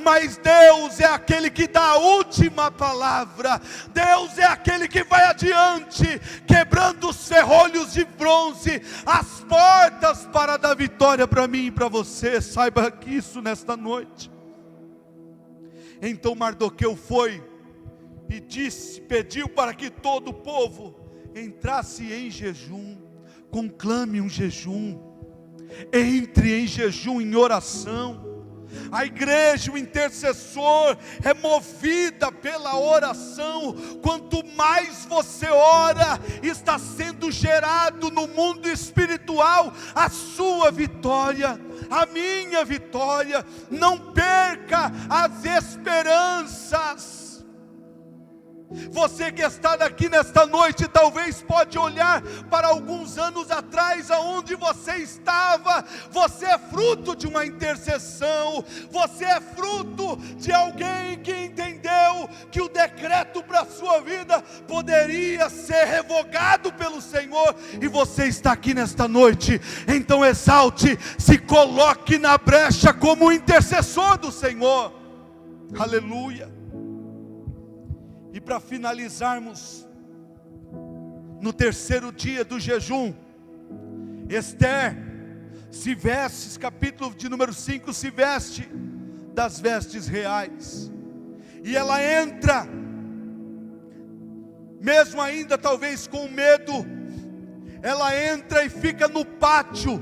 mas Deus é aquele que dá a última palavra. Deus é aquele que vai adiante, quebrando os ferrolhos de bronze, as portas para dar vitória para mim e para você. Saiba isso nesta noite. Então Mardoqueu foi e disse, pediu para que todo o povo entrasse em jejum. Conclame um jejum. Entre em jejum, em oração. A igreja, o intercessor, é movida pela oração. Quanto mais você ora, está sendo gerado no mundo espiritual a sua vitória, a minha vitória. Não perca as esperanças. Você que está aqui nesta noite, talvez pode olhar para alguns anos atrás, aonde você estava. Você é fruto de uma intercessão, você é fruto de alguém que entendeu que o decreto para a sua vida poderia ser revogado pelo Senhor, e você está aqui nesta noite. Então exalte, se coloque na brecha como um intercessor do Senhor. Aleluia. E para finalizarmos, no terceiro dia do jejum, Esther se veste, capítulo de número 5, se veste das vestes reais, e ela entra, mesmo ainda talvez com medo, ela entra e fica no pátio.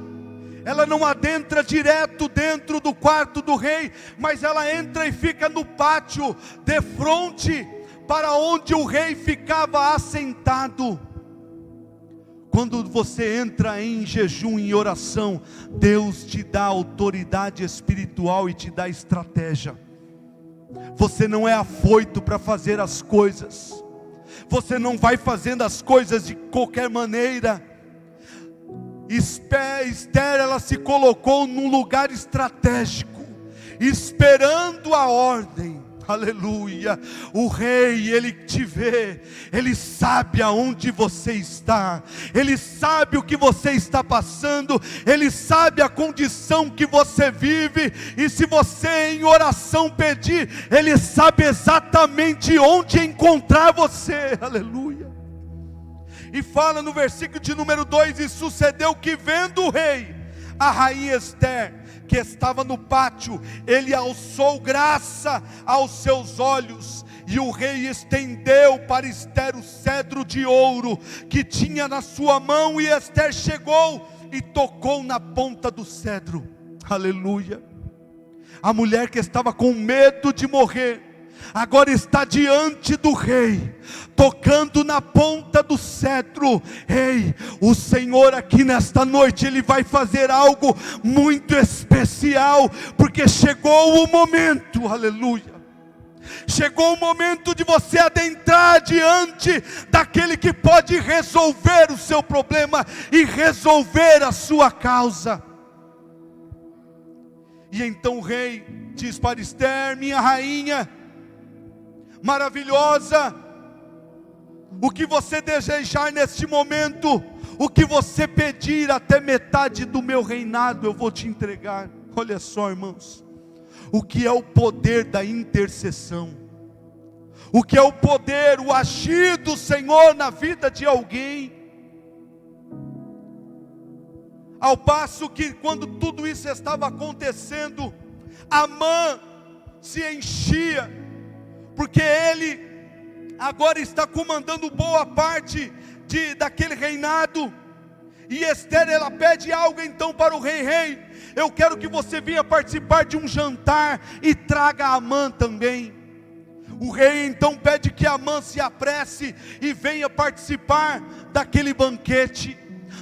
Ela não adentra direto dentro do quarto do rei, mas ela entra e fica no pátio, de frente para onde o rei ficava assentado. Quando você entra em jejum, em oração, Deus te dá autoridade espiritual e te dá estratégia. Você não é afoito para fazer as coisas. Você não vai fazendo as coisas de qualquer maneira. Esther, ela se colocou num lugar estratégico, esperando a ordem. Aleluia. O rei, ele te vê, ele sabe aonde você está, ele sabe o que você está passando, ele sabe a condição que você vive, e se você em oração pedir, ele sabe exatamente onde encontrar você. Aleluia. E fala no versículo de número 2: e sucedeu que, vendo o rei a rainha Esther, que estava no pátio, ele alçou graça aos seus olhos, e o rei estendeu para Esther o cedro de ouro que tinha na sua mão, e Esther chegou e tocou na ponta do cedro. Aleluia. A mulher que estava com medo de morrer, agora está diante do rei, tocando na ponta do cetro. Ei, o Senhor aqui nesta noite, Ele vai fazer algo muito especial, porque chegou o momento, aleluia. Chegou o momento de você adentrar diante daquele que pode resolver o seu problema e resolver a sua causa. E então o rei diz para Esther: minha rainha maravilhosa, o que você desejar neste momento, o que você pedir, até metade do meu reinado eu vou te entregar. Olha só, irmãos, o que é o poder da intercessão, o que é o poder, o agir do Senhor na vida de alguém. Ao passo que, quando tudo isso estava acontecendo, Amã se enchia, porque ele agora está comandando boa parte daquele reinado. E Esther, ela pede algo então para o rei: rei, eu quero que você venha participar de um jantar e traga Amã também. O rei então pede que Amã se apresse e venha participar daquele banquete.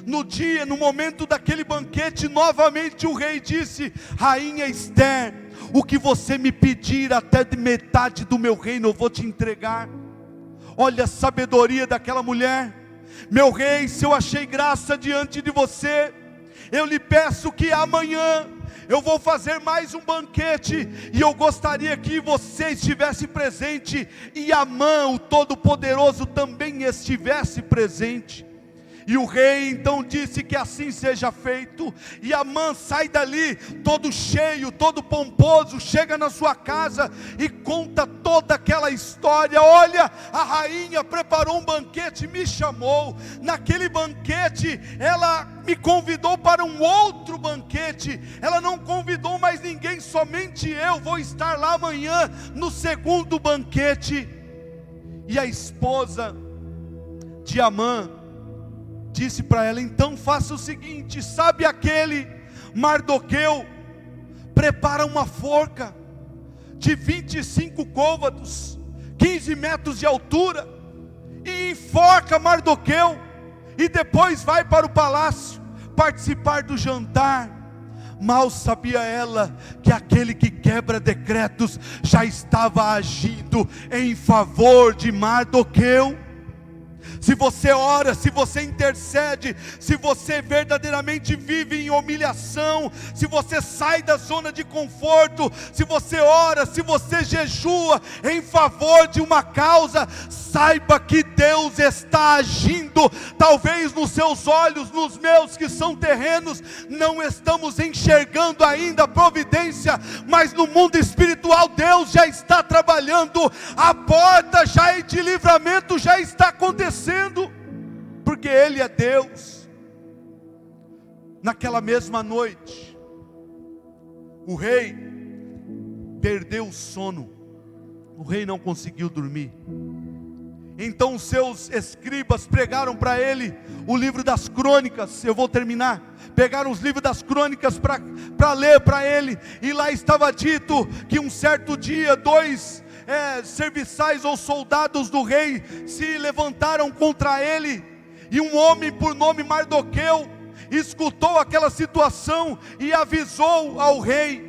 No momento daquele banquete, novamente o rei disse: rainha Ester, o que você me pedir, até de metade do meu reino eu vou te entregar. Olha a sabedoria daquela mulher. Meu rei, se eu achei graça diante de você, eu lhe peço que amanhã eu vou fazer mais um banquete, e eu gostaria que você estivesse presente, e Amã, o Todo-Poderoso, também estivesse presente. E o rei então disse que assim seja feito. E Amã sai dali todo cheio, todo pomposo, chega na sua casa e conta toda aquela história. Olha, a rainha preparou um banquete, me chamou. Naquele banquete ela me convidou para um outro banquete. Ela não convidou mais ninguém, somente eu vou estar lá amanhã no segundo banquete. E a esposa de Amã disse para ela: então faça o seguinte, sabe aquele Mardoqueu, prepara uma forca de 25 côvados, 15 metros de altura, e enforca Mardoqueu, e depois vai para o palácio participar do jantar. Mal sabia ela que aquele que quebra decretos já estava agindo em favor de Mardoqueu. Se você ora, se você intercede, se você verdadeiramente vive em humilhação, se você sai da zona de conforto, se você ora, se você jejua em favor de uma causa, saiba que Deus está agindo. Talvez nos seus olhos, nos meus que são terrenos, não estamos enxergando ainda a providência, mas no mundo espiritual Deus já está trabalhando. A porta já de livramento já está acontecendo, porque Ele é Deus. Naquela mesma noite, o rei perdeu o sono. O rei não conseguiu dormir. Então os seus escribas pregaram para ele o livro das crônicas. Eu vou terminar. Pegaram os livros das crônicas para ler para ele. E lá estava dito que um certo dia, dois serviçais ou soldados do rei se levantaram contra ele. E um homem por nome Mardoqueu escutou aquela situação e avisou ao rei.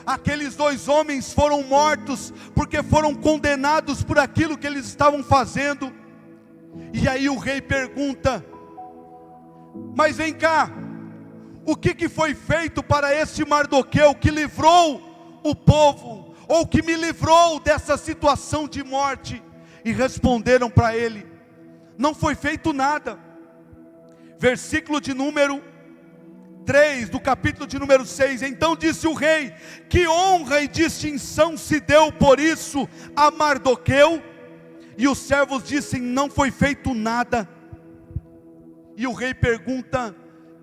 Aqueles dois homens foram mortos, porque foram condenados por aquilo que eles estavam fazendo. E aí o rei pergunta: mas vem cá, o que foi feito para esse Mardoqueu que livrou o povo, ou que me livrou dessa situação de morte? E responderam para ele: não foi feito nada. Versículo de número 3 do capítulo de número 6. Então disse o rei: que honra e distinção se deu por isso a Mardoqueu? E os servos dizem: não foi feito nada. E o rei pergunta: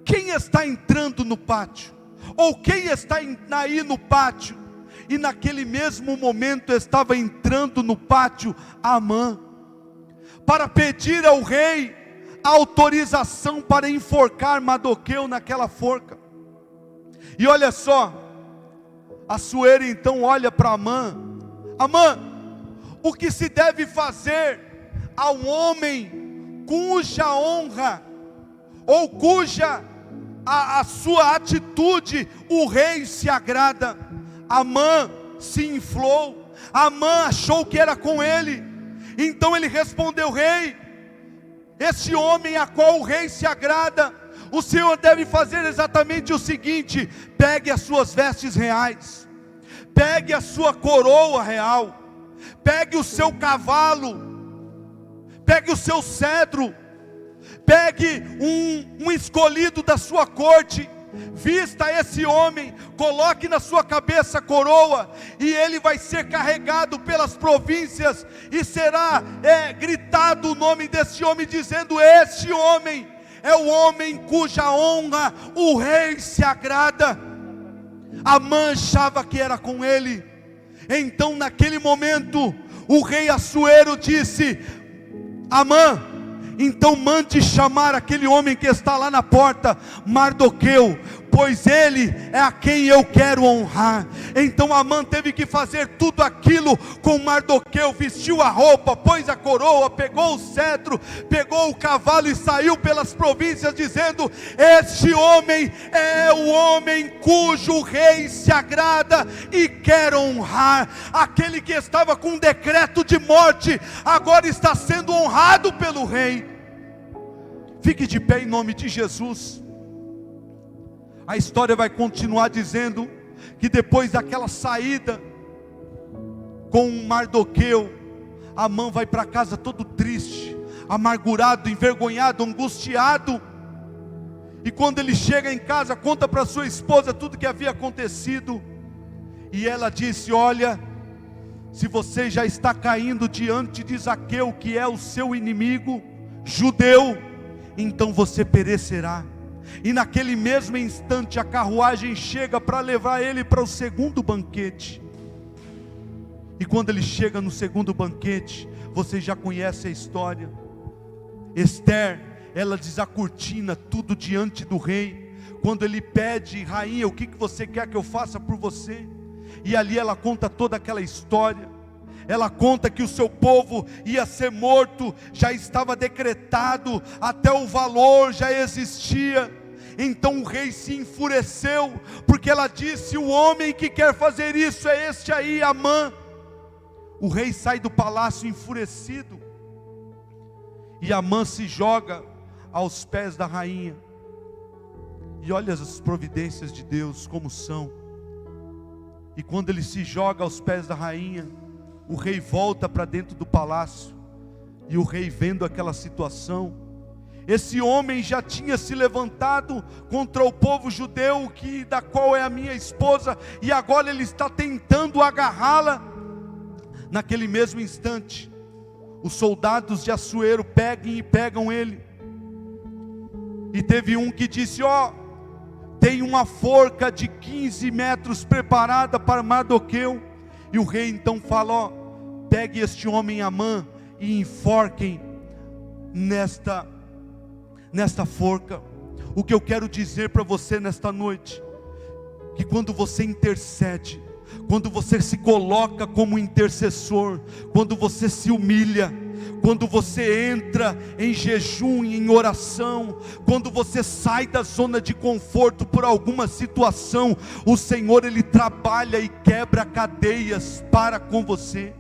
quem está entrando no pátio? Ou quem está aí no pátio? E naquele mesmo momento estava entrando no pátio Amã, para pedir ao rei autorização para enforcar Mardoqueu naquela forca. E olha só, Assuero então olha para Amã: Amã, o que se deve fazer ao homem cuja honra, ou cuja a sua atitude o rei se agrada? Amã se inflou, Amã achou que era com ele. Então ele respondeu: rei, esse homem a qual o rei se agrada, o senhor deve fazer exatamente o seguinte: pegue as suas vestes reais, pegue a sua coroa real, pegue o seu cavalo, pegue o seu cedro, pegue um escolhido da sua corte, vista esse homem, coloque na sua cabeça a coroa, e ele vai ser carregado pelas províncias, e será gritado o nome desse homem, dizendo: este homem é o homem cuja honra o rei se agrada. Amã achava que era com ele. Então naquele momento o rei Assuero disse: Amã, então mande chamar aquele homem que está lá na porta, Mardoqueu, pois ele é a quem eu quero honrar. Então Amã teve que fazer tudo aquilo com Mardoqueu, vestiu a roupa, pôs a coroa, pegou o cetro, pegou o cavalo e saiu pelas províncias dizendo: este homem é o homem cujo rei se agrada e quer honrar. Aquele que estava com um decreto de morte, agora está sendo honrado pelo rei. Fique de pé em nome de Jesus. A história vai continuar dizendo que depois daquela saída com Mardoqueu, Amã vai para casa todo triste, amargurado, envergonhado, angustiado. E quando ele chega em casa, conta para sua esposa tudo que havia acontecido. E ela disse: olha, se você já está caindo diante de Zaqueu, que é o seu inimigo judeu, então você perecerá. E naquele mesmo instante a carruagem chega para levar ele para o segundo banquete. E quando ele chega no segundo banquete, você já conhece a história. Esther, ela desacortina tudo diante do rei. Quando ele pede: rainha, o que você quer que eu faça por você? E ali ela conta toda aquela história. Ela conta que o seu povo ia ser morto, já estava decretado, até o valor já existia. Então o rei se enfureceu, porque ela disse: o homem que quer fazer isso é este aí, Amã. O rei sai do palácio enfurecido, e Amã se joga aos pés da rainha. E olha as providências de Deus como são. E quando ele se joga aos pés da rainha, o rei volta para dentro do palácio. E o rei, vendo aquela situação, esse homem já tinha se levantado contra o povo judeu, da qual é a minha esposa, e agora ele está tentando agarrá-la. Naquele mesmo instante, os soldados de Assuero pegam ele. E teve um que disse: tem uma forca de 15 metros preparada para Mardoqueu. E o rei então fala: pegue este homem Amã e enforquem nesta forca. O que eu quero dizer para você nesta noite, que quando você intercede, quando você se coloca como intercessor, quando você se humilha, quando você entra em jejum e em oração, quando você sai da zona de conforto por alguma situação, o Senhor, Ele trabalha e quebra cadeias para com você.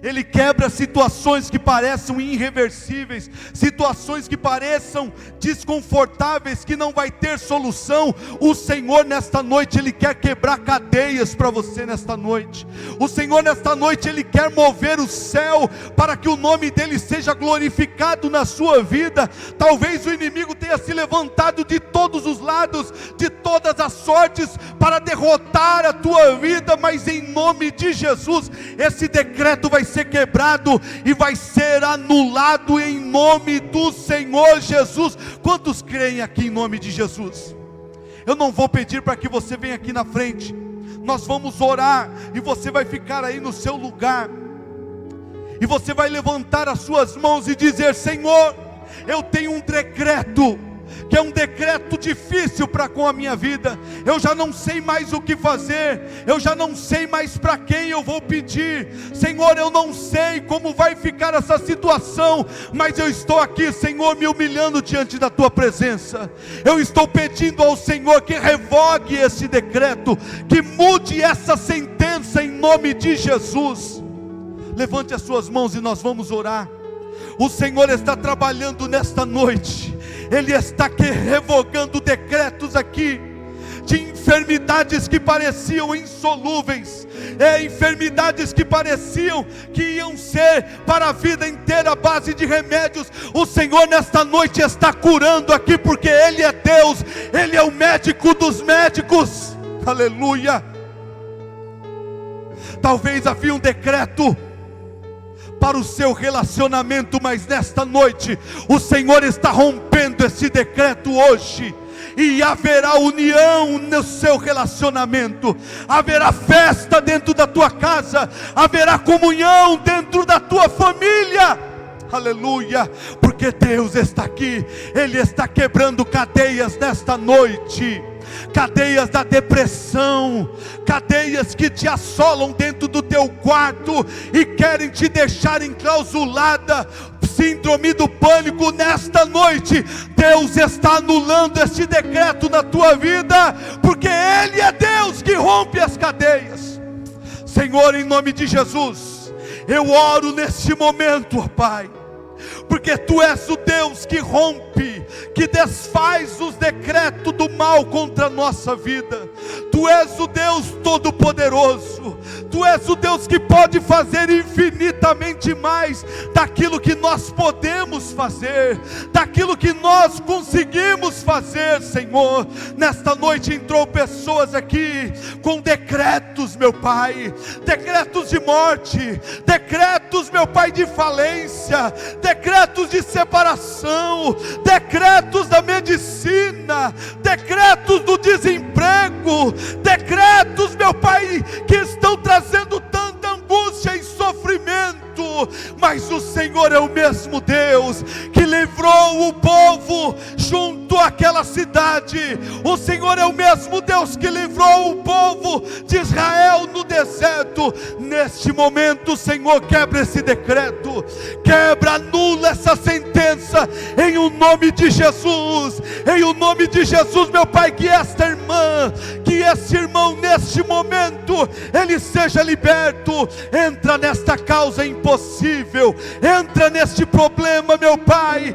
Ele quebra situações que pareçam irreversíveis, situações que pareçam desconfortáveis, que não vai ter solução. O Senhor nesta noite, Ele quer quebrar cadeias para você nesta noite. O Senhor nesta noite, Ele quer mover o céu, para que o nome dEle seja glorificado na sua vida. Talvez o inimigo tenha se levantado de todos os lados, de todas as sortes, para derrotar a tua vida, mas em nome de Jesus, esse decreto vai ser quebrado e vai ser anulado em nome do Senhor Jesus. Quantos creem aqui em nome de Jesus? Eu não vou pedir para que você venha aqui na frente, nós vamos orar e você vai ficar aí no seu lugar, e você vai levantar as suas mãos e dizer: Senhor, eu tenho um decreto, que é um decreto difícil para com a minha vida. Eu já não sei mais o que fazer, eu já não sei mais para quem eu vou pedir. Senhor, eu não sei como vai ficar essa situação, mas eu estou aqui, Senhor, me humilhando diante da tua presença. Eu estou pedindo ao Senhor que revogue esse decreto, que mude essa sentença em nome de Jesus. Levante as suas mãos e nós vamos orar. O Senhor está trabalhando nesta noite. Ele está revogando decretos aqui, de enfermidades que pareciam insolúveis, enfermidades que pareciam que iam ser para a vida inteira à base de remédios. O Senhor nesta noite está curando aqui, porque Ele é Deus, Ele é o médico dos médicos. Aleluia. Talvez havia um decreto para o seu relacionamento, mas nesta noite o Senhor está rompendo esse decreto hoje, e haverá união no seu relacionamento, haverá festa dentro da tua casa, haverá comunhão dentro da tua família. Aleluia, porque Deus está aqui, Ele está quebrando cadeias nesta noite, cadeias da depressão, cadeias que te assolam dentro do teu quarto e querem te deixar enclausulada, síndrome do pânico. Nesta noite, Deus está anulando este decreto na tua vida, porque Ele é Deus que rompe as cadeias. Senhor, em nome de Jesus, eu oro neste momento, ó Pai, porque Tu és o Deus que rompe, que desfaz os decretos do mal contra a nossa vida. Tu és o Deus todo-poderoso, Tu és o Deus que pode fazer infinitamente mais daquilo que nós podemos fazer, daquilo que nós conseguimos fazer, Senhor. Nesta noite entrou pessoas aqui com decretos, meu Pai, decretos de morte, decretos, meu Pai, de falência, decretos de separação, decretos da medicina, decretos do desemprego, decretos, meu Pai, que estão trazendo tanta angústia e sofrimento. Mas o Senhor é o mesmo Deus que livrou o povo junto àquela cidade. O Senhor é o mesmo Deus que livrou o povo de Israel no deserto. Neste momento, Senhor, quebra esse decreto, quebra, anula essa sentença, em o nome de Jesus. Em o nome de Jesus, meu Pai, que esta irmã, que este irmão, neste momento, ele seja liberto. Entra nesta causa impossível, entra neste problema, meu Pai,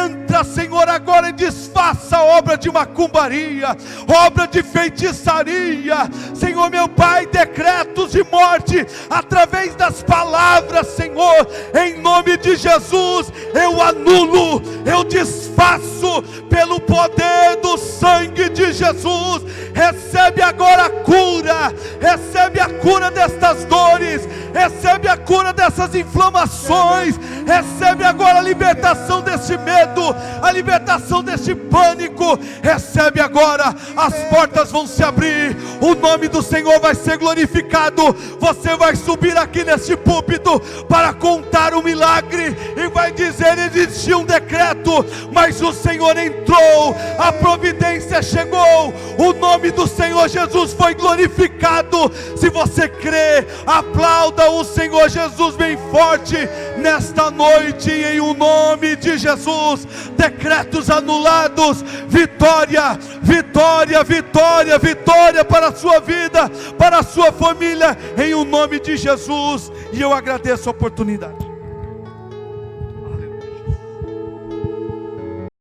entra, Senhor, agora e desfaça a obra de macumbaria, obra de feitiçaria, Senhor, meu Pai, decretos de morte, através das palavras, Senhor, em nome de Jesus, eu anulo, eu desfaço, pelo poder do sangue de Jesus. Recebe agora a cura, recebe a cura destas dores, recebe a cura dessas inflamações, recebe agora a libertação desse medo, a libertação desse pânico, recebe agora, as portas vão se abrir, o nome do Senhor vai ser glorificado. Você vai subir aqui neste púlpito para contar um milagre e vai dizer: existia um decreto, mas o Senhor entrou, a providência chegou, o nome do Senhor Jesus foi glorificado. Se você crê, aplauda o Senhor Jesus bem forte nesta noite, em o nome de Jesus. Decretos anulados, vitória, vitória, vitória, vitória para a sua vida, para a sua família, em o nome de Jesus. E eu agradeço a oportunidade.